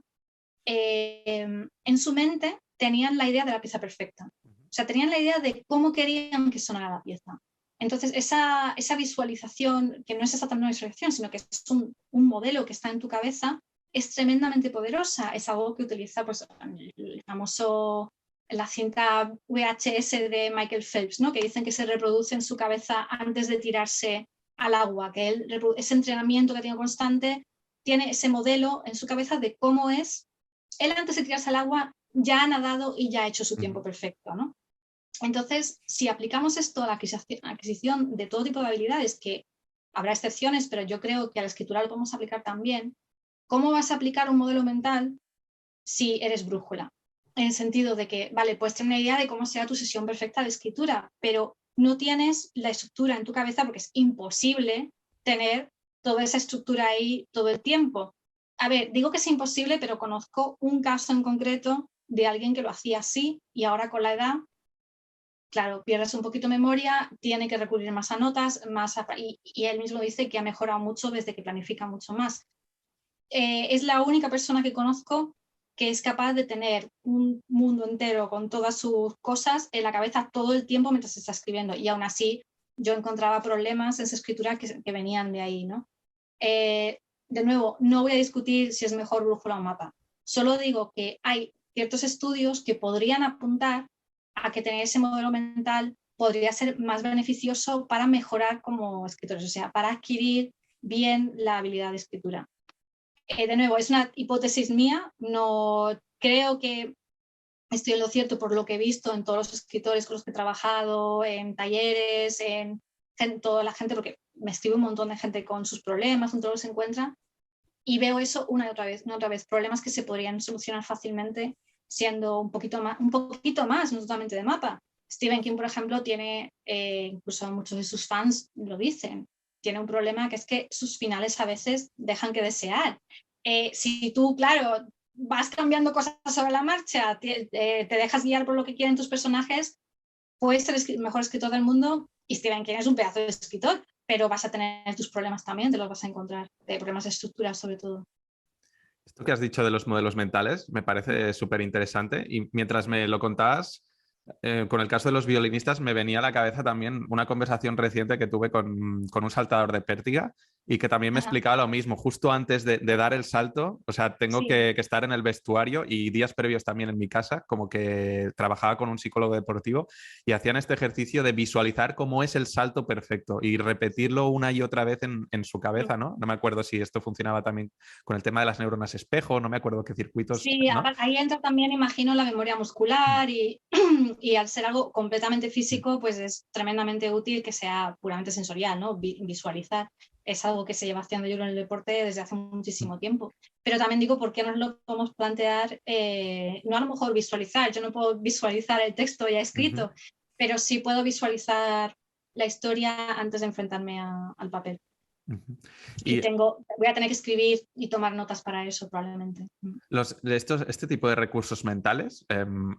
en su mente tenían la idea de la pieza perfecta. O sea, tenían la idea de cómo querían que sonara la pieza. Entonces, esa visualización, que no es exactamente una visualización, sino que es un modelo que está en tu cabeza, es tremendamente poderosa. Es algo que utiliza pues, el famoso, la cinta VHS de Michael Phelps, ¿no? Que dicen que se reproduce en su cabeza antes de tirarse al agua, que ese entrenamiento que tiene constante tiene ese modelo en su cabeza de cómo es. Él antes de tirarse al agua ya ha nadado y ya ha hecho su tiempo perfecto, ¿no? Entonces, si aplicamos esto a la adquisición de todo tipo de habilidades, que habrá excepciones, pero yo creo que a la escritura lo podemos aplicar también, ¿cómo vas a aplicar un modelo mental si eres brújula? En el sentido de que, vale, puedes tener una idea de cómo será tu sesión perfecta de escritura, pero no tienes la estructura en tu cabeza porque es imposible tener toda esa estructura ahí todo el tiempo. A ver, digo que es imposible, pero conozco un caso en concreto de alguien que lo hacía así y ahora con la edad, claro, pierdes un poquito de memoria, tiene que recurrir más a notas, y él mismo dice que ha mejorado mucho desde que planifica mucho más. Es la única persona que conozco que es capaz de tener un mundo entero con todas sus cosas en la cabeza todo el tiempo mientras se está escribiendo. Y aún así yo encontraba problemas en su escritura que venían de ahí, ¿no? De nuevo, no voy a discutir si es mejor brújula o mapa. Solo digo que hay ciertos estudios que podrían apuntar a que tener ese modelo mental podría ser más beneficioso para mejorar como escritores, o sea, para adquirir bien la habilidad de escritura. De nuevo, es una hipótesis mía, no creo que estoy en lo cierto por lo que he visto en todos los escritores con los que he trabajado, en talleres, en toda la gente, porque me escribe un montón de gente con sus problemas, en todos se encuentra, y veo eso una y otra vez, problemas que se podrían solucionar fácilmente siendo un poquito más, no totalmente de mapa. Stephen King, por ejemplo, tiene, incluso muchos de sus fans lo dicen, tiene un problema que es que sus finales a veces dejan que desear. Si tú, claro, vas cambiando cosas sobre la marcha, te dejas guiar por lo que quieren tus personajes, puedes ser el mejor escritor del mundo y Stephen King es un pedazo de escritor, pero vas a tener tus problemas también, te los vas a encontrar, de problemas de estructura sobre todo. Esto que has dicho de los modelos mentales me parece súper interesante y mientras me lo contabas, con el caso de los violinistas me venía a la cabeza también una conversación reciente que tuve con un saltador de pértiga y que también me Ajá. explicaba lo mismo, justo antes de dar el salto, o sea, tengo Sí. que estar en el vestuario y días previos también en mi casa, como que trabajaba con un psicólogo deportivo y hacían este ejercicio de visualizar cómo es el salto perfecto y repetirlo una y otra vez en su cabeza, ¿no? No me acuerdo si esto funcionaba también con el tema de las neuronas espejo, no me acuerdo qué circuitos, Sí, ¿no? ahí entra también, imagino, la memoria muscular y al ser algo completamente físico, pues es tremendamente útil que sea puramente sensorial, ¿no? Visualizar es algo que se lleva haciendo yo en el deporte desde hace muchísimo tiempo. Pero también digo, ¿por qué no lo podemos plantear? No a lo mejor visualizar, yo no puedo visualizar el texto ya escrito, pero sí puedo visualizar la historia antes de enfrentarme al papel. Ujú. Y Y voy a tener que escribir y tomar notas para eso probablemente. este tipo de recursos mentales,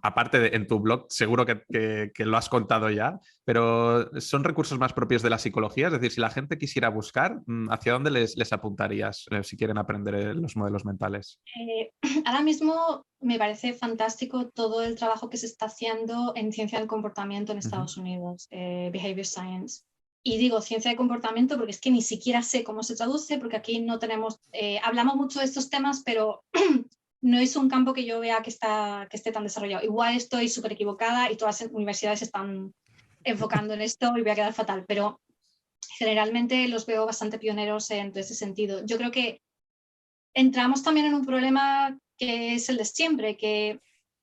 aparte de en tu blog, seguro que lo has contado ya, pero son recursos más propios de la psicología. Es decir, si la gente quisiera buscar, ¿hacia dónde les apuntarías si quieren aprender los modelos mentales? Eh, Ahora mismo me parece fantástico todo el trabajo que se está haciendo en ciencia del comportamiento en Ujú. Estados Unidos, Behavior Science. Y digo ciencia de comportamiento porque es que ni siquiera sé cómo se traduce, porque aquí no tenemos, hablamos mucho de estos temas, pero no es un campo que yo vea que esté tan desarrollado. Igual estoy súper equivocada y todas las universidades están enfocando en esto y voy a quedar fatal, pero generalmente los veo bastante pioneros en todo ese sentido. Yo creo que entramos también en un problema que es el de siempre, que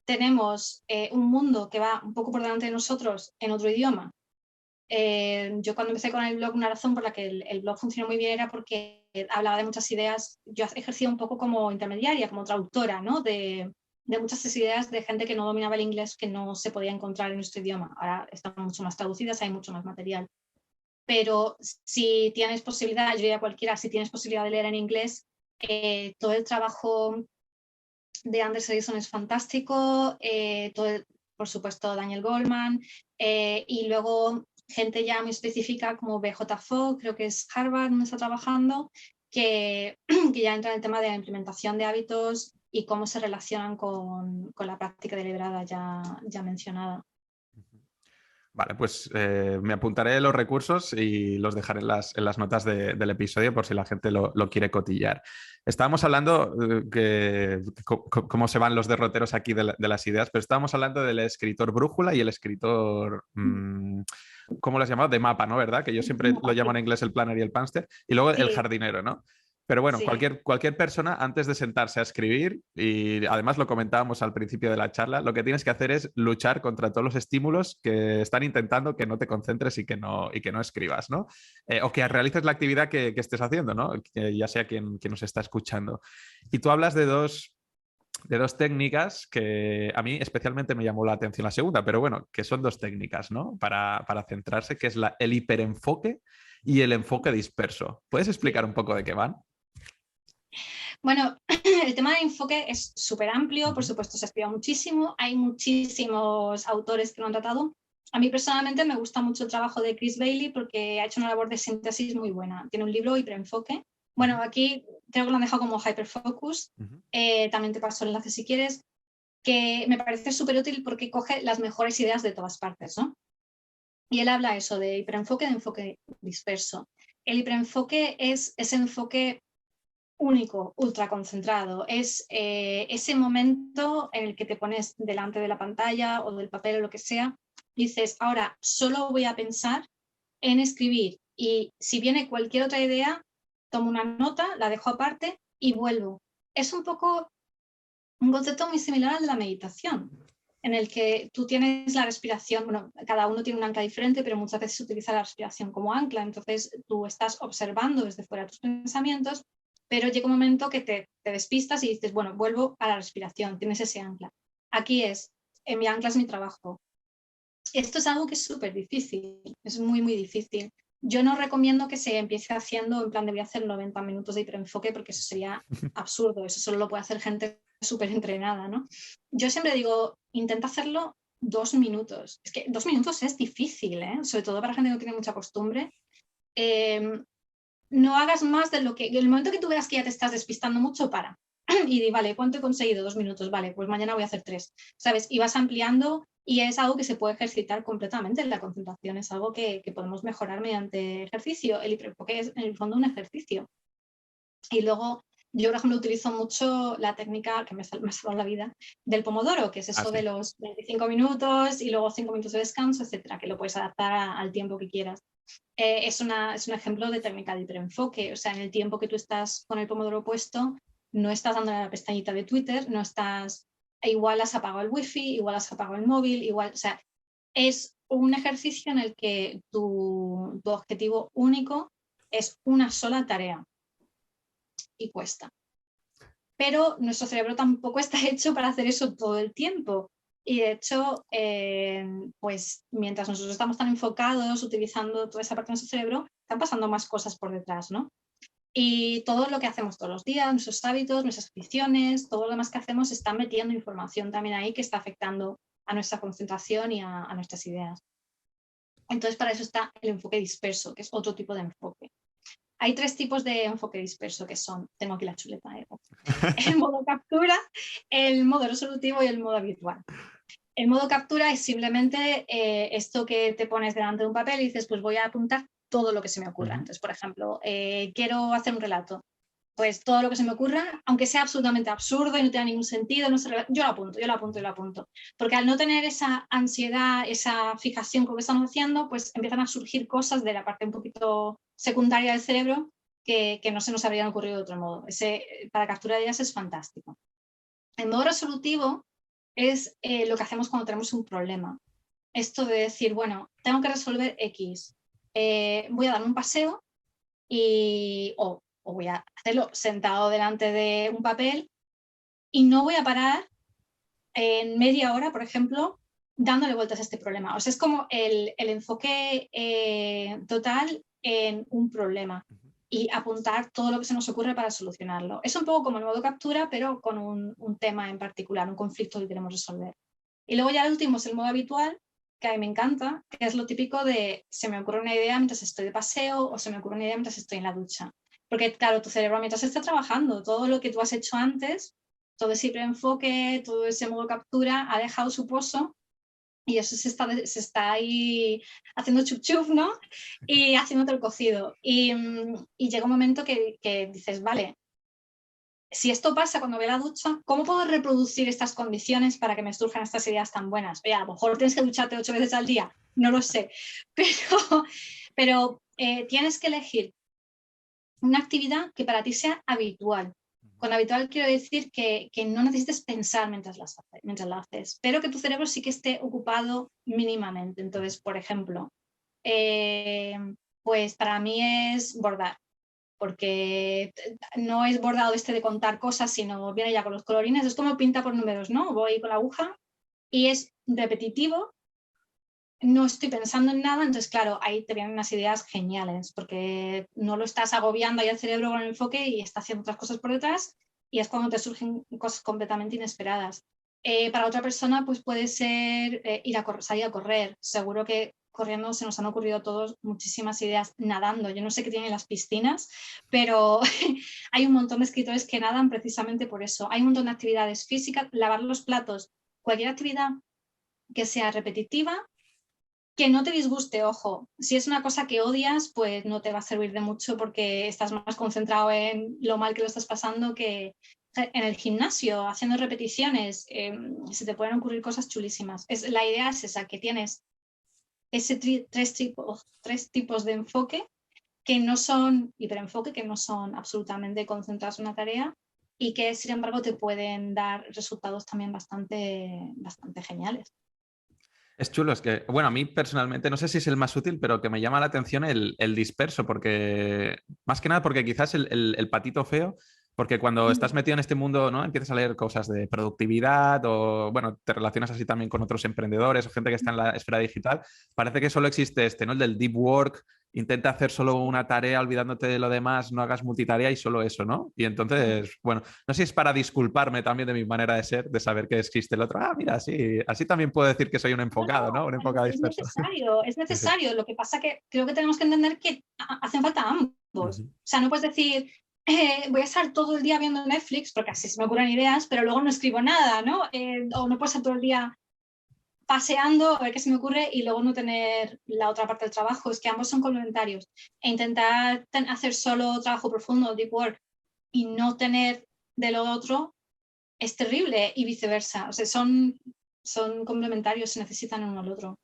tenemos un mundo que va un poco por delante de nosotros en otro idioma. Yo cuando empecé con el blog, una razón por la que el blog funcionó muy bien era porque hablaba de muchas ideas. Yo ejercía un poco como intermediaria, como traductora, ¿no? de muchas ideas de gente que no dominaba el inglés, que no se podía encontrar en nuestro idioma. Ahora están mucho más traducidas, hay mucho más material. Pero si tienes posibilidad, yo diría a cualquiera, si tienes posibilidad de leer en inglés, todo el trabajo de Anders Ericsson es fantástico, por supuesto Daniel Goleman, y luego gente ya muy específica como BJ Fogg, creo que es Harvard donde está trabajando, que, que ya entra en el tema de la implementación de hábitos y cómo se relacionan con la práctica deliberada ya mencionada. Vale, pues me apuntaré los recursos y los dejaré en las notas del episodio por si la gente lo quiere cotillar. Estábamos hablando cómo se van los derroteros aquí de las ideas, pero estábamos hablando del escritor brújula y el escritor, ¿cómo lo has llamado? De mapa, ¿no? ¿Verdad? Que yo siempre lo llamo en inglés el planner y el pánster, y luego el Sí, jardinero, ¿no? Pero bueno, sí. cualquier persona antes de sentarse a escribir, y además lo comentábamos al principio de la charla, lo que tienes que hacer es luchar contra todos los estímulos que están intentando que no te concentres y que no escribas, ¿no? O que realices la actividad que estés haciendo, ¿no? Ya sea quien nos está escuchando. Y tú hablas de dos técnicas que a mí especialmente me llamó la atención la segunda, pero bueno, que son dos técnicas, ¿no? Para centrarse, que es el hiperenfoque y el enfoque disperso. ¿Puedes explicar Sí. un poco de qué van? Bueno, el tema de enfoque es súper amplio, por Ujú. supuesto se estudia muchísimo, hay muchísimos autores que lo han tratado. A mí personalmente me gusta mucho el trabajo de Chris Bailey porque ha hecho una labor de síntesis muy buena. Tiene un libro, Hiperenfoque. Bueno, Ujú. aquí creo que lo han dejado como Hyperfocus, Ujú. también te paso el enlace si quieres, que me parece súper útil porque coge las mejores ideas de todas partes, ¿no? Y él habla eso de hiperenfoque, de enfoque disperso. El hiperenfoque es ese enfoque único, ultra concentrado. Es ese momento en el que te pones delante de la pantalla o del papel o lo que sea, dices, ahora solo voy a pensar en escribir y si viene cualquier otra idea, tomo una nota, la dejo aparte y vuelvo. Es un poco un concepto muy similar al de la meditación, en el que tú tienes la respiración, bueno, cada uno tiene un ancla diferente, pero muchas veces se utiliza la respiración como ancla, entonces tú estás observando desde fuera tus pensamientos, pero llega un momento que te despistas y dices, bueno, vuelvo a la respiración, tienes ese ancla. Aquí en mi ancla es mi trabajo. Esto es algo que es súper difícil, es muy, muy difícil. Yo no recomiendo que se empiece haciendo en plan de voy a hacer 90 minutos de hiperenfoque porque eso sería absurdo, eso solo lo puede hacer gente súper entrenada, ¿no? Yo siempre digo, intenta hacerlo 2 minutos. Es que 2 minutos es difícil, ¿eh? Sobre todo para gente que no tiene mucha costumbre. Eh, no hagas más de lo que... En el momento que tú veas que ya te estás despistando mucho, para. Y di, vale, ¿cuánto he conseguido? 2 minutos, vale, pues mañana voy a hacer 3, ¿sabes? Y vas ampliando y es algo que se puede ejercitar completamente. La concentración es algo que podemos mejorar mediante ejercicio. El hiperenfoque es en el fondo un ejercicio. Y luego yo, por ejemplo, utilizo mucho la técnica que me ha salvado la vida del pomodoro, que es Ah, eso sí. de los 25 minutos y luego 5 minutos de descanso, etcétera, que lo puedes adaptar al tiempo que quieras. Es un ejemplo de técnica de hiperenfoque. O sea, en el tiempo que tú estás con el pomodoro puesto, no estás dándole a la pestañita de Twitter, no estás, igual has apagado el wifi, igual has apagado el móvil, igual, o sea, es un ejercicio en el que tu objetivo único es una sola tarea y cuesta. Pero nuestro cerebro tampoco está hecho para hacer eso todo el tiempo. Y de hecho, pues mientras nosotros estamos tan enfocados utilizando toda esa parte de nuestro cerebro, están pasando más cosas por detrás, ¿no? Y todo lo que hacemos todos los días, nuestros hábitos, nuestras aficiones, todo lo demás que hacemos está metiendo información también ahí que está afectando a nuestra concentración y a nuestras ideas. Entonces, para eso está el enfoque disperso, que es otro tipo de enfoque. Hay 3 tipos de enfoque disperso que son, tengo aquí la chuleta, el modo captura, el modo resolutivo y el modo habitual. El modo captura es simplemente esto que te pones delante de un papel y dices, pues voy a apuntar todo lo que se me ocurra. Entonces, por ejemplo, quiero hacer un relato. Pues todo lo que se me ocurra, aunque sea absolutamente absurdo y no tenga ningún sentido, no yo lo apunto, yo lo apunto, yo lo apunto. Porque al no tener esa ansiedad, esa fijación con lo que estamos haciendo, pues empiezan a surgir cosas de la parte un poquito secundaria del cerebro que no se nos habrían ocurrido de otro modo. Para captura de ideas es fantástico. El modo resolutivo es lo que hacemos cuando tenemos un problema. Esto de decir, bueno, tengo que resolver X, voy a darme un paseo o voy a hacerlo sentado delante de un papel y no voy a parar en media hora, por ejemplo, dándole vueltas a este problema. O sea, es como el enfoque total en un problema y apuntar todo lo que se nos ocurre para solucionarlo. Es un poco como el modo captura, pero con un tema en particular, un conflicto que queremos resolver. Y luego ya el último es el modo habitual, que a mí me encanta, que es lo típico de se me ocurre una idea mientras estoy de paseo o se me ocurre una idea mientras estoy en la ducha. Porque claro, tu cerebro mientras está trabajando, todo lo que tú has hecho antes, todo ese enfoque, todo ese modo captura ha dejado su pozo y eso se está ahí haciendo chup chup, ¿no? Y haciéndote el cocido. Y llega un momento que dices, vale, si esto pasa cuando voy a la ducha, ¿cómo puedo reproducir estas condiciones para que me surjan estas ideas tan buenas? Oye, a lo mejor tienes que ducharte 8 veces al día, no lo sé, pero tienes que elegir una actividad que para ti sea habitual. Con habitual quiero decir que no necesites pensar mientras la haces, pero que tu cerebro sí que esté ocupado mínimamente. Entonces, por ejemplo, pues para mí es bordar, porque no es bordado de contar cosas, sino viene ya con los colorines, es como pinta por números, ¿no? Voy con la aguja y es repetitivo, no estoy pensando en nada, entonces claro, ahí te vienen unas ideas geniales, porque no lo estás agobiando ahí el cerebro con el enfoque y está haciendo otras cosas por detrás y es cuando te surgen cosas completamente inesperadas. Para otra persona pues puede ser salir a correr, seguro que corriendo se nos han ocurrido a todos muchísimas ideas nadando. Yo no sé qué tienen las piscinas, pero hay un montón de escritores que nadan precisamente por eso. Hay un montón de actividades físicas, lavar los platos, cualquier actividad que sea repetitiva, que no te disguste, ojo. Si es una cosa que odias, pues no te va a servir de mucho porque estás más concentrado en lo mal que lo estás pasando que en el gimnasio, haciendo repeticiones. Se te pueden ocurrir cosas chulísimas. La idea es esa, que tienes tres tipos de enfoque que no son hiperenfoque, que no son absolutamente concentrados en una tarea y que, sin embargo, te pueden dar resultados también bastante geniales. Es chulo, es que, bueno, a mí personalmente, no sé si es el más útil, pero que me llama la atención el disperso, porque, más que nada porque quizás el patito feo, porque cuando estás metido en este mundo, ¿no? Empiezas a leer cosas de productividad o, bueno, te relacionas así también con otros emprendedores o gente que está en la esfera digital, parece que solo existe ¿no? El del deep work, intenta hacer solo una tarea olvidándote de lo demás, no hagas multitarea y solo eso, ¿no? Y entonces, bueno, no sé si es para disculparme también de mi manera de ser, de saber que existe el otro. Ah, mira, sí, así también puedo decir que soy un enfocado, ¿no? Un enfocado disperso. Es necesario. Lo que pasa que creo que tenemos que entender que hacen falta ambos. O sea, no puedes decir, voy a estar todo el día viendo Netflix, porque así se me ocurren ideas, pero luego no escribo nada, ¿no? O no puedo estar todo el día paseando a ver qué se me ocurre y luego no tener la otra parte del trabajo. Es que ambos son complementarios. E intentar hacer solo trabajo profundo, deep work, y no tener de lo otro es terrible y viceversa. O sea, son complementarios, se necesitan uno al otro.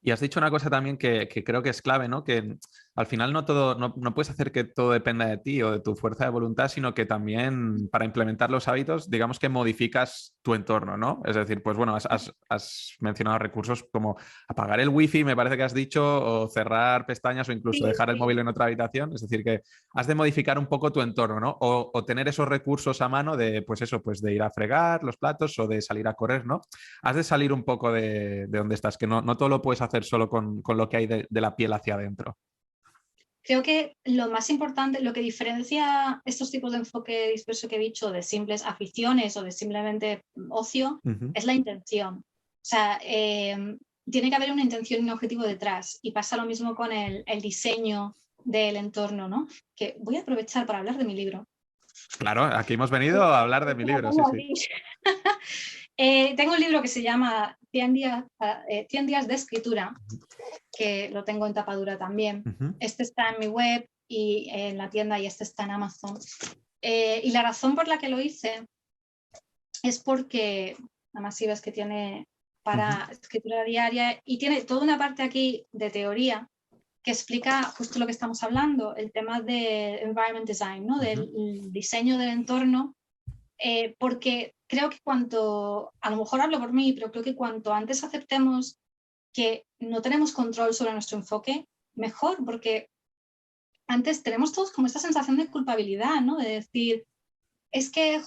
Y has dicho una cosa también que creo que es clave, ¿no? Que al final no puedes hacer que todo dependa de ti o de tu fuerza de voluntad, sino que también para implementar los hábitos, digamos que modificas tu entorno, ¿no? Es decir, pues bueno, has mencionado recursos como apagar el wifi, me parece que has dicho, o cerrar pestañas o incluso Sí, dejar el móvil sí. en otra habitación. Es decir, que has de modificar un poco tu entorno, ¿no? O tener esos recursos a mano de, pues eso, pues de ir a fregar los platos o de salir a correr, ¿no? Has de salir un poco de donde estás, que no todo lo puedes hacer solo con lo que hay de la piel hacia adentro. Creo que lo más importante, lo que diferencia estos tipos de enfoque disperso que he dicho de simples aficiones o de simplemente ocio, Ujú. es la intención. O sea, tiene que haber una intención y un objetivo detrás. Y pasa lo mismo con el diseño del entorno, ¿no? Que voy a aprovechar para hablar de mi libro. Claro, aquí hemos venido a hablar de mi libro, sí, sí. Tengo un libro que se llama 100 días de escritura, que lo tengo en tapadura también. Ujú. Este está en mi web y en la tienda y este está en Amazon. Y la razón por la que lo hice es porque, además si ves que tiene para escritura diaria y tiene toda una parte aquí de teoría que explica justo lo que estamos hablando, el tema de environment design, ¿no? Del diseño del entorno, porque creo que a lo mejor hablo por mí, pero creo que cuanto antes aceptemos que no tenemos control sobre nuestro enfoque, mejor, porque antes tenemos todos como esta sensación de culpabilidad, ¿no? De decir, es que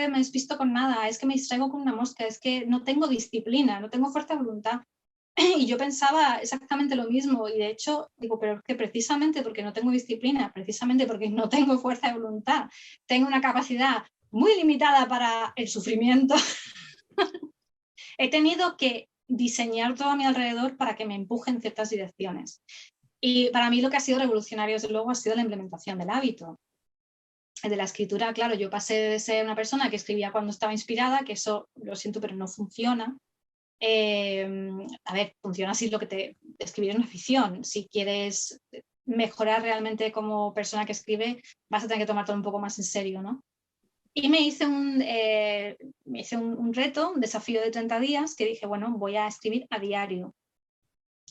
me despisto con nada, es que me distraigo con una mosca, es que no tengo disciplina, no tengo fuerza de voluntad. Y yo pensaba exactamente lo mismo y de hecho digo, pero es que precisamente porque no tengo disciplina, precisamente porque no tengo fuerza de voluntad, tengo una capacidad muy limitada para el sufrimiento, he tenido que diseñar todo a mi alrededor para que me empujen ciertas direcciones. Y para mí lo que ha sido revolucionario, desde luego, ha sido la implementación del hábito. De la escritura, claro, yo pasé de ser una persona que escribía cuando estaba inspirada, que eso, lo siento, pero no funciona. A ver, funciona así lo que te escribir una afición. Si quieres mejorar realmente como persona que escribe, vas a tener que tomártelo un poco más en serio, ¿no? Y me hice un reto, un desafío de 30 días, que dije, bueno, voy a escribir a diario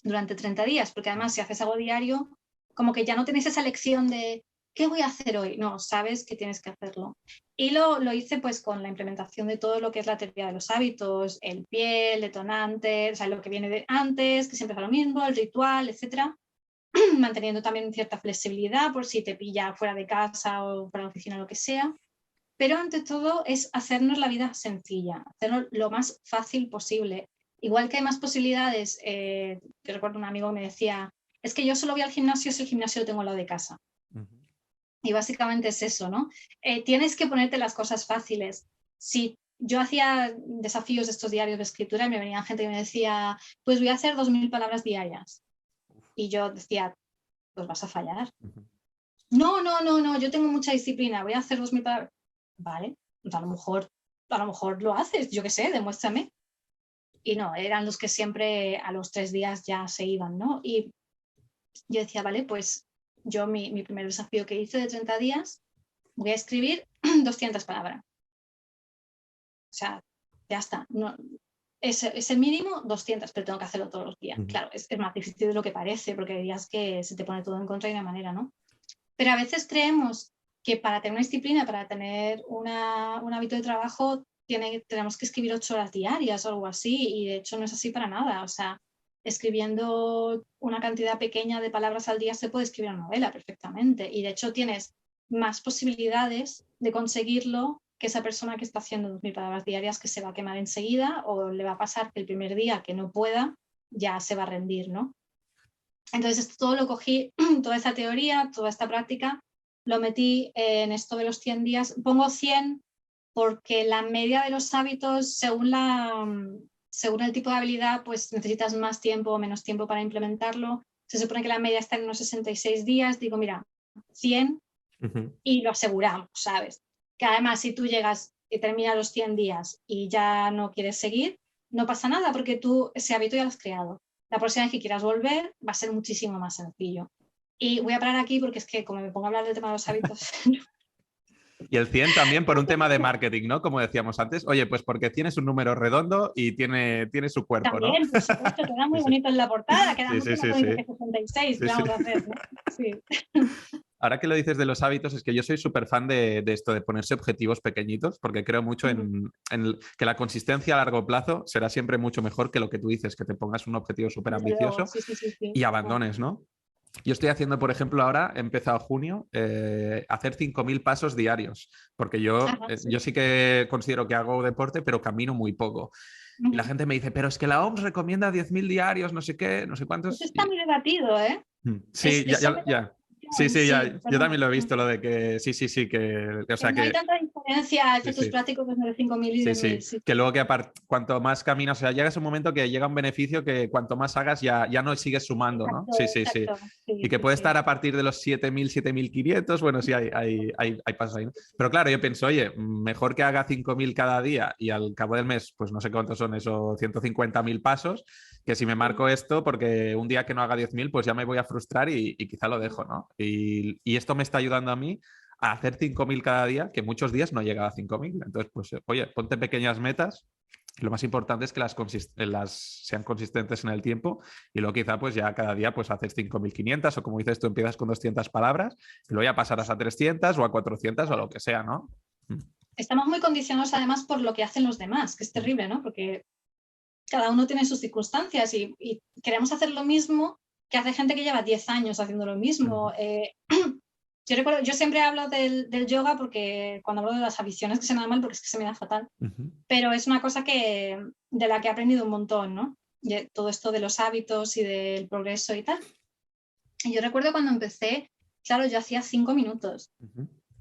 durante 30 días, porque además si haces algo diario, como que ya no tienes esa lección de ¿qué voy a hacer hoy? No, sabes que tienes que hacerlo. Y lo hice pues con la implementación de todo lo que es la teoría de los hábitos, el pie, el detonante, o sea, lo que viene de antes, que siempre es lo mismo, el ritual, etcétera, manteniendo también cierta flexibilidad por si te pilla fuera de casa o fuera de oficina o lo que sea. Pero ante todo es hacernos la vida sencilla, hacernos lo más fácil posible. Igual que hay más posibilidades, yo recuerdo un amigo que me decía, es que yo solo voy al gimnasio si el gimnasio lo tengo al lado de casa. Y básicamente es eso, ¿no? Tienes que ponerte las cosas fáciles. Si yo hacía desafíos de estos diarios de escritura y me venía gente que me decía, pues voy a hacer 2000 palabras diarias. Y yo decía, pues vas a fallar. No, yo tengo mucha disciplina, voy a hacer 2000 palabras. Vale, pues a lo mejor lo haces, yo qué sé, demuéstrame. Y no, eran los que siempre a los 3 días ya se iban, ¿no? Y yo decía, vale, pues yo mi primer desafío que hice de 30 días, voy a escribir 200 palabras. O sea, ya está. No, es el mínimo 200, pero tengo que hacerlo todos los días. Claro, es más difícil de lo que parece, porque hay días que se te pone todo en contra y de manera, ¿no? Pero a veces creemos que para tener una disciplina, para tener un hábito de trabajo, tenemos que escribir 8 horas diarias o algo así, y de hecho no es así para nada. O sea, escribiendo una cantidad pequeña de palabras al día se puede escribir una novela perfectamente, y de hecho tienes más posibilidades de conseguirlo que esa persona que está haciendo 2000 palabras diarias, que se va a quemar enseguida o le va a pasar que el primer día que no pueda ya se va a rendir, ¿no? Entonces, esto todo lo cogí, toda esta teoría, toda esta práctica, lo metí en esto de los 100 días. Pongo 100 porque la media de los hábitos, según el tipo de habilidad, pues necesitas más tiempo o menos tiempo para implementarlo. Se supone que la media está en unos 66 días. Digo, mira, 100 y lo aseguramos, ¿sabes? Que además, si tú llegas y terminas los 100 días y ya no quieres seguir, no pasa nada porque tú ese hábito ya lo has creado. La próxima vez que quieras volver va a ser muchísimo más sencillo. Y voy a parar aquí porque es que como me pongo a hablar del tema de los hábitos, Y el 100 también por un tema de marketing, ¿no? Como decíamos antes. Oye, pues porque 100 es un número redondo y tiene su cuerpo, ¿no? También, por supuesto, queda muy Sí, sí. bonito en la portada, queda Sí, mucho sí, más sí, bonito sí. que 66, Sí, ¿qué sí. vamos a hacer, no? Sí. Ahora que lo dices de los hábitos, es que yo soy súper fan de esto, de ponerse objetivos pequeñitos, porque creo mucho que la consistencia a largo plazo será siempre mucho mejor que lo que tú dices, que te pongas un objetivo súper Desde luego, ambicioso sí, sí, sí, sí. y abandones, ¿no? Yo estoy haciendo, por ejemplo, ahora, he empezado junio, hacer 5.000 pasos diarios, porque Ajá, yo sí. sí que considero que hago deporte, pero camino muy poco. Y la Ujú. gente me dice, pero es que la OMS recomienda 10.000 diarios, no sé qué, no sé Eso cuántos. está muy debatido, ¿eh? Sí, ya, Eso ya, me llama ya. la Sí, atención, sí, sí, ya. Yo perdón. también lo he visto, lo de que sí, que, o sea No hay que tanta diferencia a sí, efectos sí. prácticos entre 5.000 y Sí, 10.000, sí. sí. Que luego que cuanto más caminas, o sea, llegas a un momento que llega un beneficio que cuanto más hagas ya no sigues sumando, ¿no? Exacto, Sí, sí, sí. exacto. Y Sí, que sí, puede sí. estar a partir de los 7.000, 7.500, bueno, sí, hay pasos ahí, ¿no? Pero claro, yo pienso, oye, mejor que haga 5.000 cada día y al cabo del mes, pues no sé cuántos son esos 150.000 pasos, que si me Sí. marco esto, porque un día que no haga 10.000, pues ya me voy a frustrar y quizá lo dejo, ¿no? Y esto me está ayudando a mí a hacer 5.000 cada día, que muchos días no llega a 5.000. Entonces, pues, oye, ponte pequeñas metas. Lo más importante es que las sean consistentes en el tiempo y luego quizá pues ya cada día pues haces 5.500 o como dices tú empiezas con 200 palabras y luego ya pasarás a 300 o a 400 o a lo que sea, ¿no? Estamos muy condicionados además por lo que hacen los demás, que es terrible, ¿no? Porque cada uno tiene sus circunstancias y queremos hacer lo mismo que hace gente que lleva 10 años haciendo lo mismo. Yo recuerdo, yo siempre hablo del yoga porque cuando hablo de las aficiones que se me da mal porque es que se me da fatal, pero es una cosa de la que he aprendido un montón, ¿no? Y todo esto de los hábitos y del progreso y tal. Y yo recuerdo cuando empecé, claro, yo hacía 5 minutos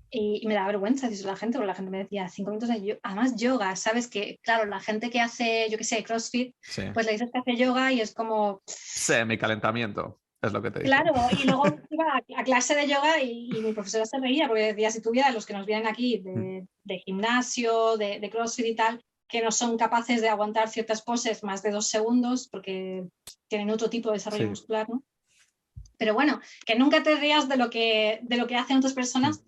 y me da vergüenza decirlo a la gente, porque la gente me decía 5 minutos de yoga. Además, yoga, ¿sabes? Que, claro, la gente que hace, yo qué sé, CrossFit, Sí. pues le dices que hace yoga y es como... Mi calentamiento, es lo que te dicen. Claro, y luego iba a clase de yoga y mi profesora se reía porque decía, si tuviera los que nos vienen aquí de gimnasio, de CrossFit y tal, que no son capaces de aguantar ciertas poses más de 2 segundos porque tienen otro tipo de desarrollo muscular, ¿no? Pero bueno, que nunca te rías de lo que hacen otras personas,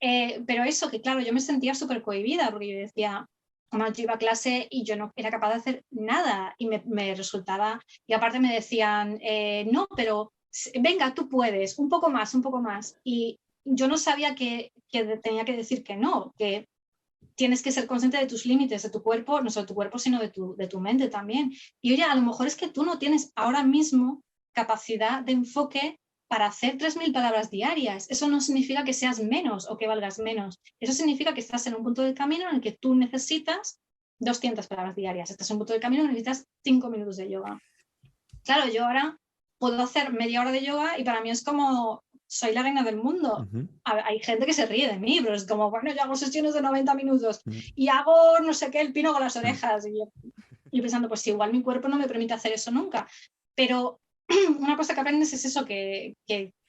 pero eso, que claro, yo me sentía súper cohibida porque yo decía, bueno, yo iba a clase y yo no era capaz de hacer nada y me resultaba, y aparte me decían, no, pero venga, tú puedes, un poco más, un poco más. Y yo no sabía que tenía que decir que no, que tienes que ser consciente de tus límites, de tu cuerpo, no solo de tu cuerpo, sino de tu mente también. Y oye, a lo mejor es que tú no tienes ahora mismo capacidad de enfoque para hacer 3.000 palabras diarias. Eso no significa que seas menos o que valgas menos. Eso significa que estás en un punto del camino en el que tú necesitas 200 palabras diarias. Estás en un punto del camino en el que necesitas 5 minutos de yoga. Claro, yo ahora puedo hacer media hora de yoga y para mí es como, soy la reina del mundo. Hay gente que se ríe de mí, pero es como, bueno, yo hago sesiones de 90 minutos y hago no sé qué, el pino con las orejas. Y yo pensando, pues si igual mi cuerpo no me permite hacer eso nunca. Pero una cosa que aprendes es eso, que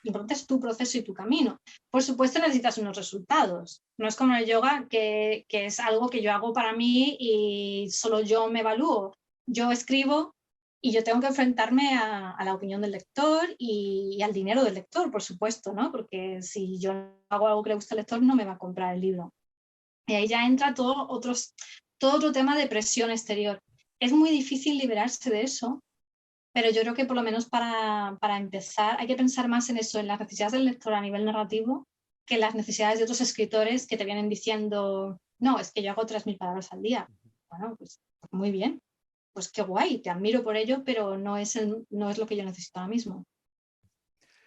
importante es tu proceso y tu camino. Por supuesto necesitas unos resultados. No es como el yoga, que es algo que yo hago para mí y solo yo me evalúo. Yo escribo y yo tengo que enfrentarme a la opinión del lector y al dinero del lector, por supuesto, ¿no? Porque si yo hago algo que le gusta al lector, no me va a comprar el libro. Y ahí ya entra todo otro tema de presión exterior. Es muy difícil liberarse de eso, pero yo creo que por lo menos para empezar hay que pensar más en eso, en las necesidades del lector a nivel narrativo, que en las necesidades de otros escritores que te vienen diciendo, no, es que yo hago 3.000 palabras al día. Bueno, pues muy bien, pues qué guay, te admiro por ello, pero no es lo que yo necesito ahora mismo.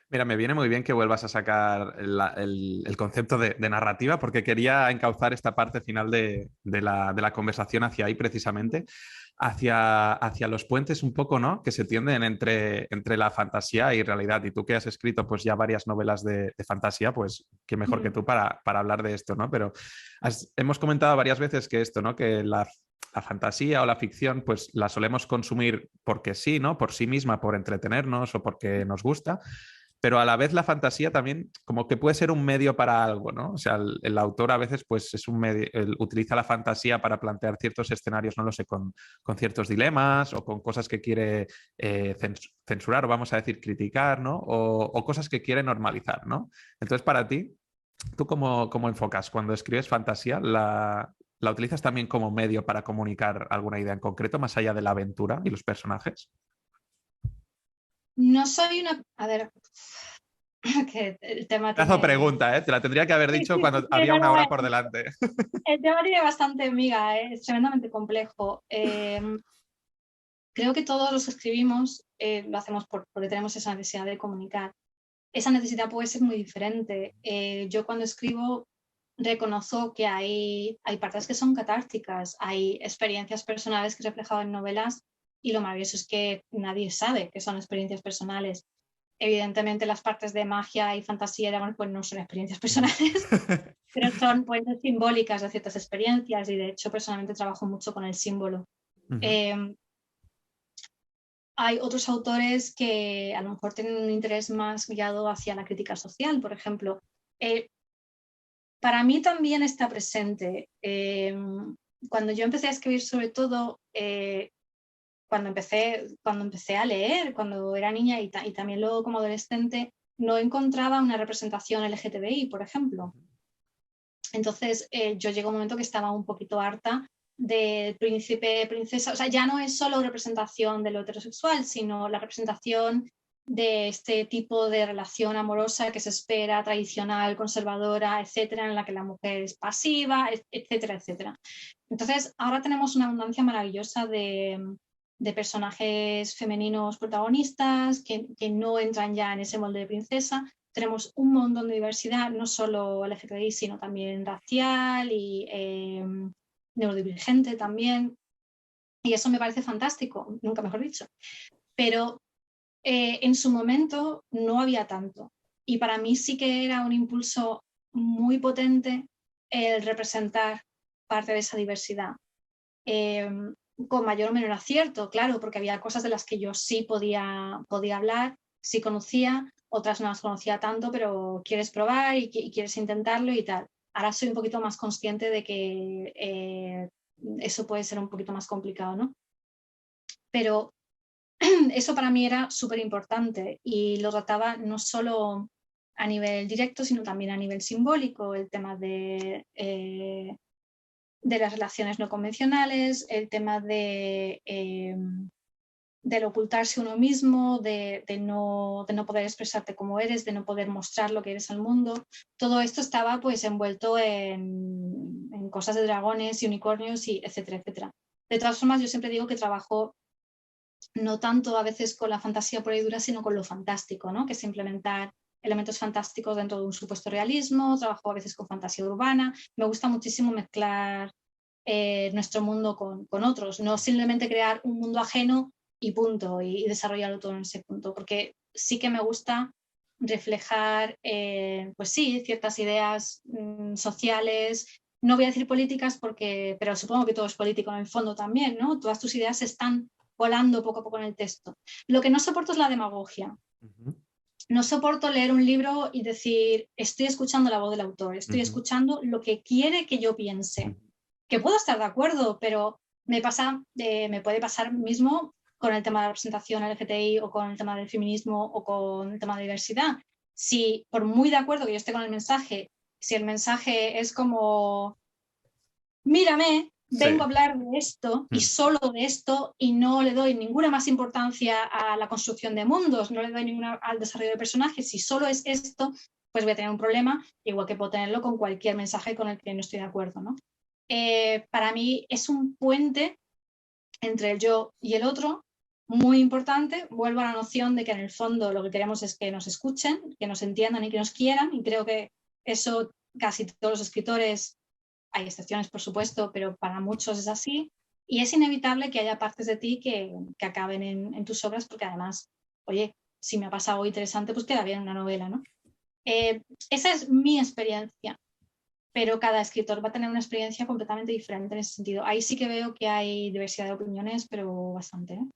Mira, me viene muy bien que vuelvas a sacar el concepto de narrativa porque quería encauzar esta parte final de la conversación hacia ahí precisamente, hacia los puentes un poco, ¿no? Que se tienden entre la fantasía y realidad. Y tú que has escrito pues ya varias novelas de fantasía, pues qué mejor que tú para hablar de esto, ¿no? Pero hemos comentado varias veces que esto, ¿no? Que la fantasía o la ficción, pues la solemos consumir porque sí, ¿no? Por sí misma, por entretenernos o porque nos gusta, pero a la vez la fantasía también como que puede ser un medio para algo, ¿no? O sea, el autor a veces pues es un medio, utiliza la fantasía para plantear ciertos escenarios, no lo sé, con ciertos dilemas o con cosas que quiere censurar o vamos a decir criticar, ¿no? O cosas que quiere normalizar, ¿no? Entonces, para ti, ¿Tú cómo enfocas cuando escribes fantasía? ¿La utilizas también como medio para comunicar alguna idea en concreto, más allá de la aventura y los personajes? No soy una... A ver, que el tema Pedazo de tiene... pregunta, ¿eh? Te la tendría que haber Sí, dicho sí, cuando sí, había no, una no, hora por delante. el tema tiene bastante miga, es tremendamente complejo. Creo que todos los que escribimos lo hacemos porque tenemos esa necesidad de comunicar. Esa necesidad puede ser muy diferente. Yo cuando escribo reconozco que hay partes que son catárticas, hay experiencias personales que he reflejado en novelas y lo maravilloso es que nadie sabe que son experiencias personales. Evidentemente las partes de magia y fantasía y dragones pues no son experiencias personales, pero son pueden ser simbólicas de ciertas experiencias y de hecho personalmente trabajo mucho con el símbolo. Ujú. Eh, Hay otros autores que a lo mejor tienen un interés más guiado hacia la crítica social, por ejemplo. Eh, para mí también está presente. Cuando yo empecé a escribir, sobre todo, cuando empecé a leer, cuando era niña y también luego como adolescente, no encontraba una representación LGTBI, por ejemplo. Entonces, yo llegó un momento que estaba un poquito harta del príncipe, princesa, o sea, ya no es solo representación de lo heterosexual, sino la representación de este tipo de relación amorosa que se espera, tradicional, conservadora, etcétera, en la que la mujer es pasiva, etcétera, etcétera. Entonces, ahora tenemos una abundancia maravillosa de personajes femeninos protagonistas que no entran ya en ese molde de princesa. Tenemos un montón de diversidad, no solo LGTBI, sino también racial y neurodivergente también. Y eso me parece fantástico, nunca mejor dicho. Pero en su momento no había tanto. Y para mí sí que era un impulso muy potente el representar parte de esa diversidad. Eh, con mayor o menor acierto, claro, porque había cosas de las que yo sí podía hablar, sí conocía, otras no las conocía tanto, pero quieres probar y quieres intentarlo y tal. Ahora soy un poquito más consciente de que eso puede ser un poquito más complicado, ¿no? Pero eso para mí era súper importante y lo trataba no solo a nivel directo, sino también a nivel simbólico, el tema de las relaciones no convencionales, el tema del ocultarse uno mismo, de no poder expresarte como eres, de no poder mostrar lo que eres al mundo. Todo esto estaba pues envuelto en cosas de dragones y unicornios y etcétera, etcétera. De todas formas, yo siempre digo que trabajo no tanto a veces con la fantasía pura y dura, sino con lo fantástico, ¿no? Que es implementar elementos fantásticos dentro de un supuesto realismo, trabajo a veces con fantasía urbana, me gusta muchísimo mezclar nuestro mundo con otros, no simplemente crear un mundo ajeno y punto, y desarrollarlo todo en ese punto, porque sí que me gusta reflejar, pues sí, ciertas ideas sociales, no voy a decir políticas porque, pero supongo que todo es político en el fondo también, ¿no? Todas tus ideas están volando poco a poco en el texto. Lo que no soporto es la demagogia. Ujú. No soporto leer un libro y decir, estoy escuchando la voz del autor, estoy Ujú. escuchando lo que quiere que yo piense. Ujú. Que puedo estar de acuerdo, pero me puede pasar mismo con el tema de la representación LGTBI o con el tema del feminismo o con el tema de diversidad. Si por muy de acuerdo que yo esté con el mensaje, si el mensaje es como mírame, Sí. vengo a hablar de esto y Mm. solo de esto y no le doy ninguna más importancia a la construcción de mundos, no le doy ninguna al desarrollo de personajes, si solo es esto, pues voy a tener un problema, igual que puedo tenerlo con cualquier mensaje con el que no estoy de acuerdo, ¿no? Para mí es un puente entre el yo y el otro muy importante. Vuelvo a la noción de que en el fondo lo que queremos es que nos escuchen, que nos entiendan y que nos quieran, y creo que eso casi todos los escritores, hay excepciones, por supuesto, pero para muchos es así. Y es inevitable que haya partes de ti que acaben en tus obras, porque además, oye, si me ha pasado algo interesante, pues queda bien una novela, ¿no? Esa es mi experiencia, pero cada escritor va a tener una experiencia completamente diferente en ese sentido. Ahí sí que veo que hay diversidad de opiniones, pero bastante, ¿eh?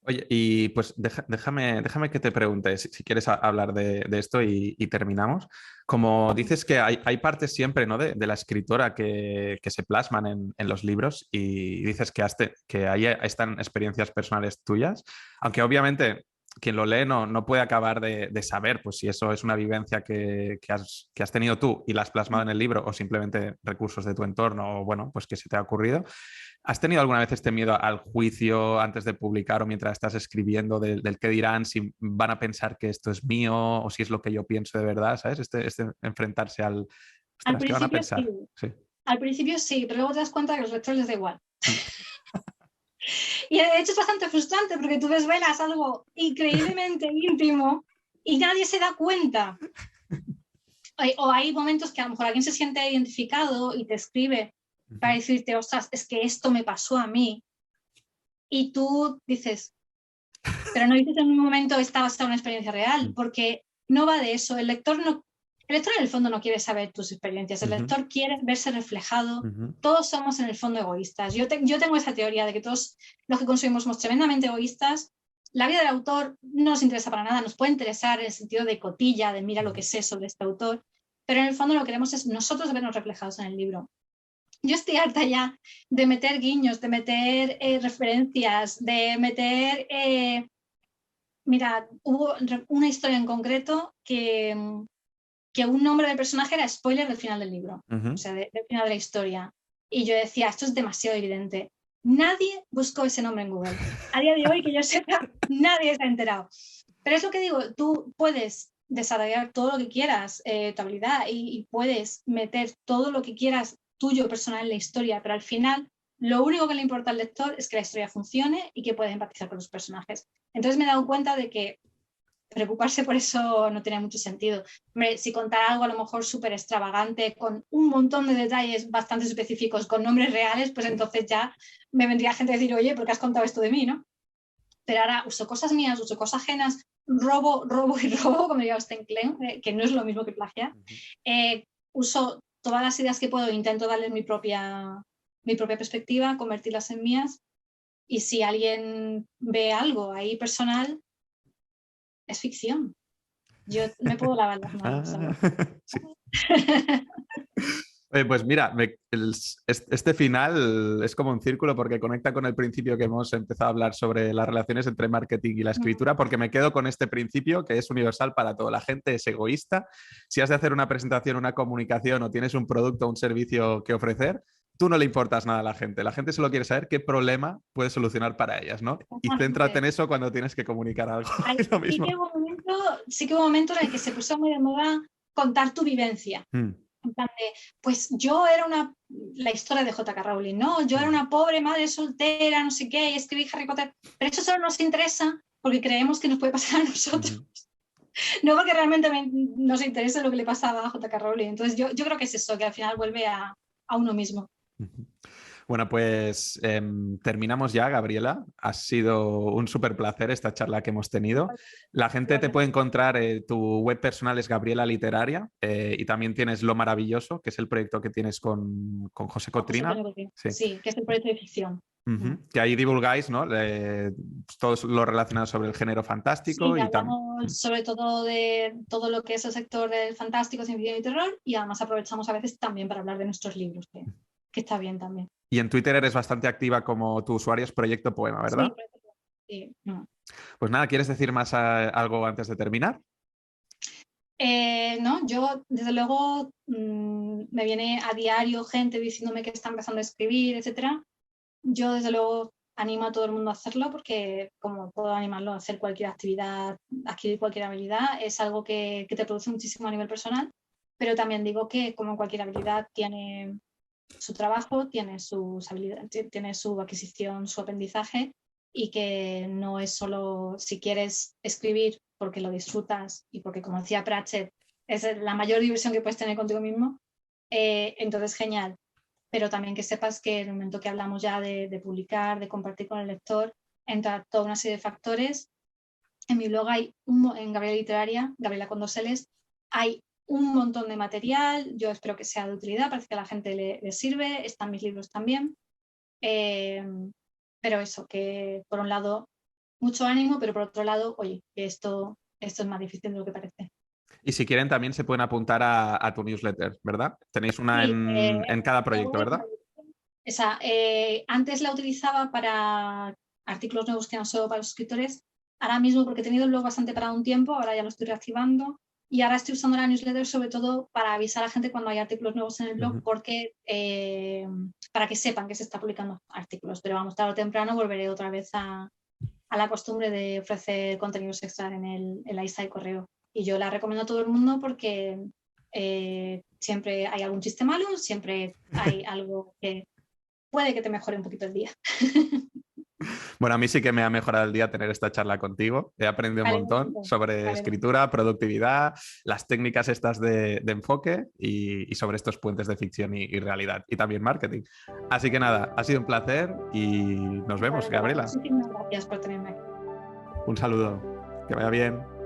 Oye, y pues déjame que te pregunte si quieres hablar de esto y terminamos. Como dices que hay partes siempre, ¿no? de la escritora que se plasman en los libros y dices que ahí están experiencias personales tuyas, aunque obviamente quien lo lee no puede acabar de saber pues, si eso es una vivencia que has tenido tú y la has plasmado en el libro o simplemente recursos de tu entorno o bueno, pues que se te ha ocurrido. ¿Has tenido alguna vez este miedo al juicio antes de publicar o mientras estás escribiendo del qué dirán, si van a pensar que esto es mío o si es lo que yo pienso de verdad, ¿sabes? Este enfrentarse al... Al Ostras, ¿qué van a principio sí, pensar? Sí. al principio sí, pero luego te das cuenta que a los lectores les da igual. Mm. Y de hecho es bastante frustrante porque tú desvelas algo increíblemente íntimo y nadie se da cuenta. O hay momentos que a lo mejor alguien se siente identificado y te escribe para decirte, ostras, es que esto me pasó a mí. Y tú dices, pero no dices en un momento esta va a ser una experiencia real, porque no va de eso. El lector en el fondo no quiere saber tus experiencias, el lector quiere verse reflejado. Todos somos en el fondo egoístas. Yo tengo esa teoría de que todos los que consumimos somos tremendamente egoístas. La vida del autor no nos interesa para nada, nos puede interesar en el sentido de cotilla, de mira lo que sé sobre este autor, pero en el fondo lo que queremos es nosotros vernos reflejados en el libro. Yo estoy harta ya de meter guiños, de meter referencias, de meter... mira, hubo una historia en concreto que un nombre del personaje era spoiler del final del libro, o sea, del final de la historia. Y yo decía, esto es demasiado evidente. Nadie buscó ese nombre en Google. A día de hoy, que yo sepa, nadie se ha enterado. Pero es lo que digo, tú puedes desarrollar todo lo que quieras, tu habilidad, y puedes meter todo lo que quieras tuyo personal en la historia, pero al final lo único que le importa al lector es que la historia funcione y que puedas empatizar con los personajes. Entonces me he dado cuenta de que preocuparse por eso no tiene mucho sentido. Hombre, si contara algo a lo mejor súper extravagante, con un montón de detalles bastante específicos, con nombres reales, pues entonces ya me vendría gente a decir, oye, ¿por qué has contado esto de mí, no? Pero ahora uso cosas mías, uso cosas ajenas, robo y robo, como diría Austin Klein, que no es lo mismo que plagiar. Uso todas las ideas que puedo, intento darles mi propia perspectiva, convertirlas en mías, y si alguien ve algo ahí personal, es ficción. Yo me puedo lavar las manos, ¿sabes? Sí. Pues mira, este final es como un círculo porque conecta con el principio que hemos empezado a hablar sobre las relaciones entre marketing y la escritura, porque me quedo con este principio que es universal para todo. La gente es egoísta. Si has de hacer una presentación, una comunicación o tienes un producto o un servicio que ofrecer, tú no le importas nada a la gente. La gente solo quiere saber qué problema puedes solucionar para ellas, ¿no? Y céntrate en eso cuando tienes que comunicar algo. Es lo mismo. Sí que hubo un momento en el que se puso muy de moda contar tu vivencia. En plan de, pues yo era la historia de J.K. Rowling, ¿no? Yo era una pobre madre soltera, no sé qué, y escribí Harry Potter. Pero eso solo nos interesa porque creemos que nos puede pasar a nosotros. No porque realmente nos interese lo que le pasaba a J.K. Rowling. Entonces yo creo que es eso, que al final vuelve a uno mismo. Bueno, pues terminamos ya, Gabriela. Ha sido un súper placer esta charla que hemos tenido. La gente te puede encontrar, tu web personal es Gabriela Literaria y también tienes Lo Maravilloso, que es el proyecto que tienes con José Cotrina. Sí, que es el proyecto de ficción. Que ahí divulgáis, ¿no? Todo lo relacionado sobre el género fantástico. Sí, y hablamos sobre todo de todo lo que es el sector del fantástico, ciencia ficción y terror, y además aprovechamos a veces también para hablar de nuestros libros, que está bien también. Y en Twitter eres bastante activa como tu usuario es Proyecto Poema, ¿verdad? Sí. Pues nada, ¿quieres decir más algo antes de terminar? No, yo desde luego me viene a diario gente diciéndome que está empezando a escribir, etcétera. Yo desde luego animo a todo el mundo a hacerlo porque como puedo animarlo a hacer cualquier actividad, adquirir cualquier habilidad, es algo que te produce muchísimo a nivel personal, pero también digo que como cualquier habilidad tiene su trabajo, tiene sus habilidades, tiene su adquisición, su aprendizaje, y que no es solo si quieres escribir porque lo disfrutas y porque, como decía Pratchett, es la mayor diversión que puedes tener contigo mismo, entonces genial. Pero también que sepas que en el momento que hablamos ya de publicar, de compartir con el lector, entra toda una serie de factores. En mi blog hay, en Gabriela Literaria, Gabriela con 2 L's, hay un montón de material. Yo espero que sea de utilidad, parece que a la gente le sirve, están mis libros también. Pero eso, que por un lado, mucho ánimo, pero por otro lado, oye, que esto es más difícil de lo que parece. Y si quieren también se pueden apuntar a tu newsletter, ¿verdad? Tenéis una Sí, en cada proyecto, ¿verdad? Antes la utilizaba para artículos nuevos que no solo para los escritores, ahora mismo, porque he tenido el blog bastante parado un tiempo, ahora ya lo estoy reactivando. Y ahora estoy usando la newsletter sobre todo para avisar a la gente cuando hay artículos nuevos en el blog, porque para que sepan que se está publicando artículos. Pero vamos, tarde o temprano volveré otra vez a la costumbre de ofrecer contenidos extra en la lista de correo. Y yo la recomiendo a todo el mundo porque siempre hay algún chiste malo, siempre hay algo que puede que te mejore un poquito el día. Bueno, a mí sí que me ha mejorado el día tener esta charla contigo. He aprendido un montón sobre escritura, productividad, las técnicas estas de enfoque y sobre estos puentes de ficción y realidad. Y también marketing. Así que nada, ha sido un placer y nos vemos, Gabriela. Muchísimas gracias por tenerme aquí. Un saludo. Que vaya bien.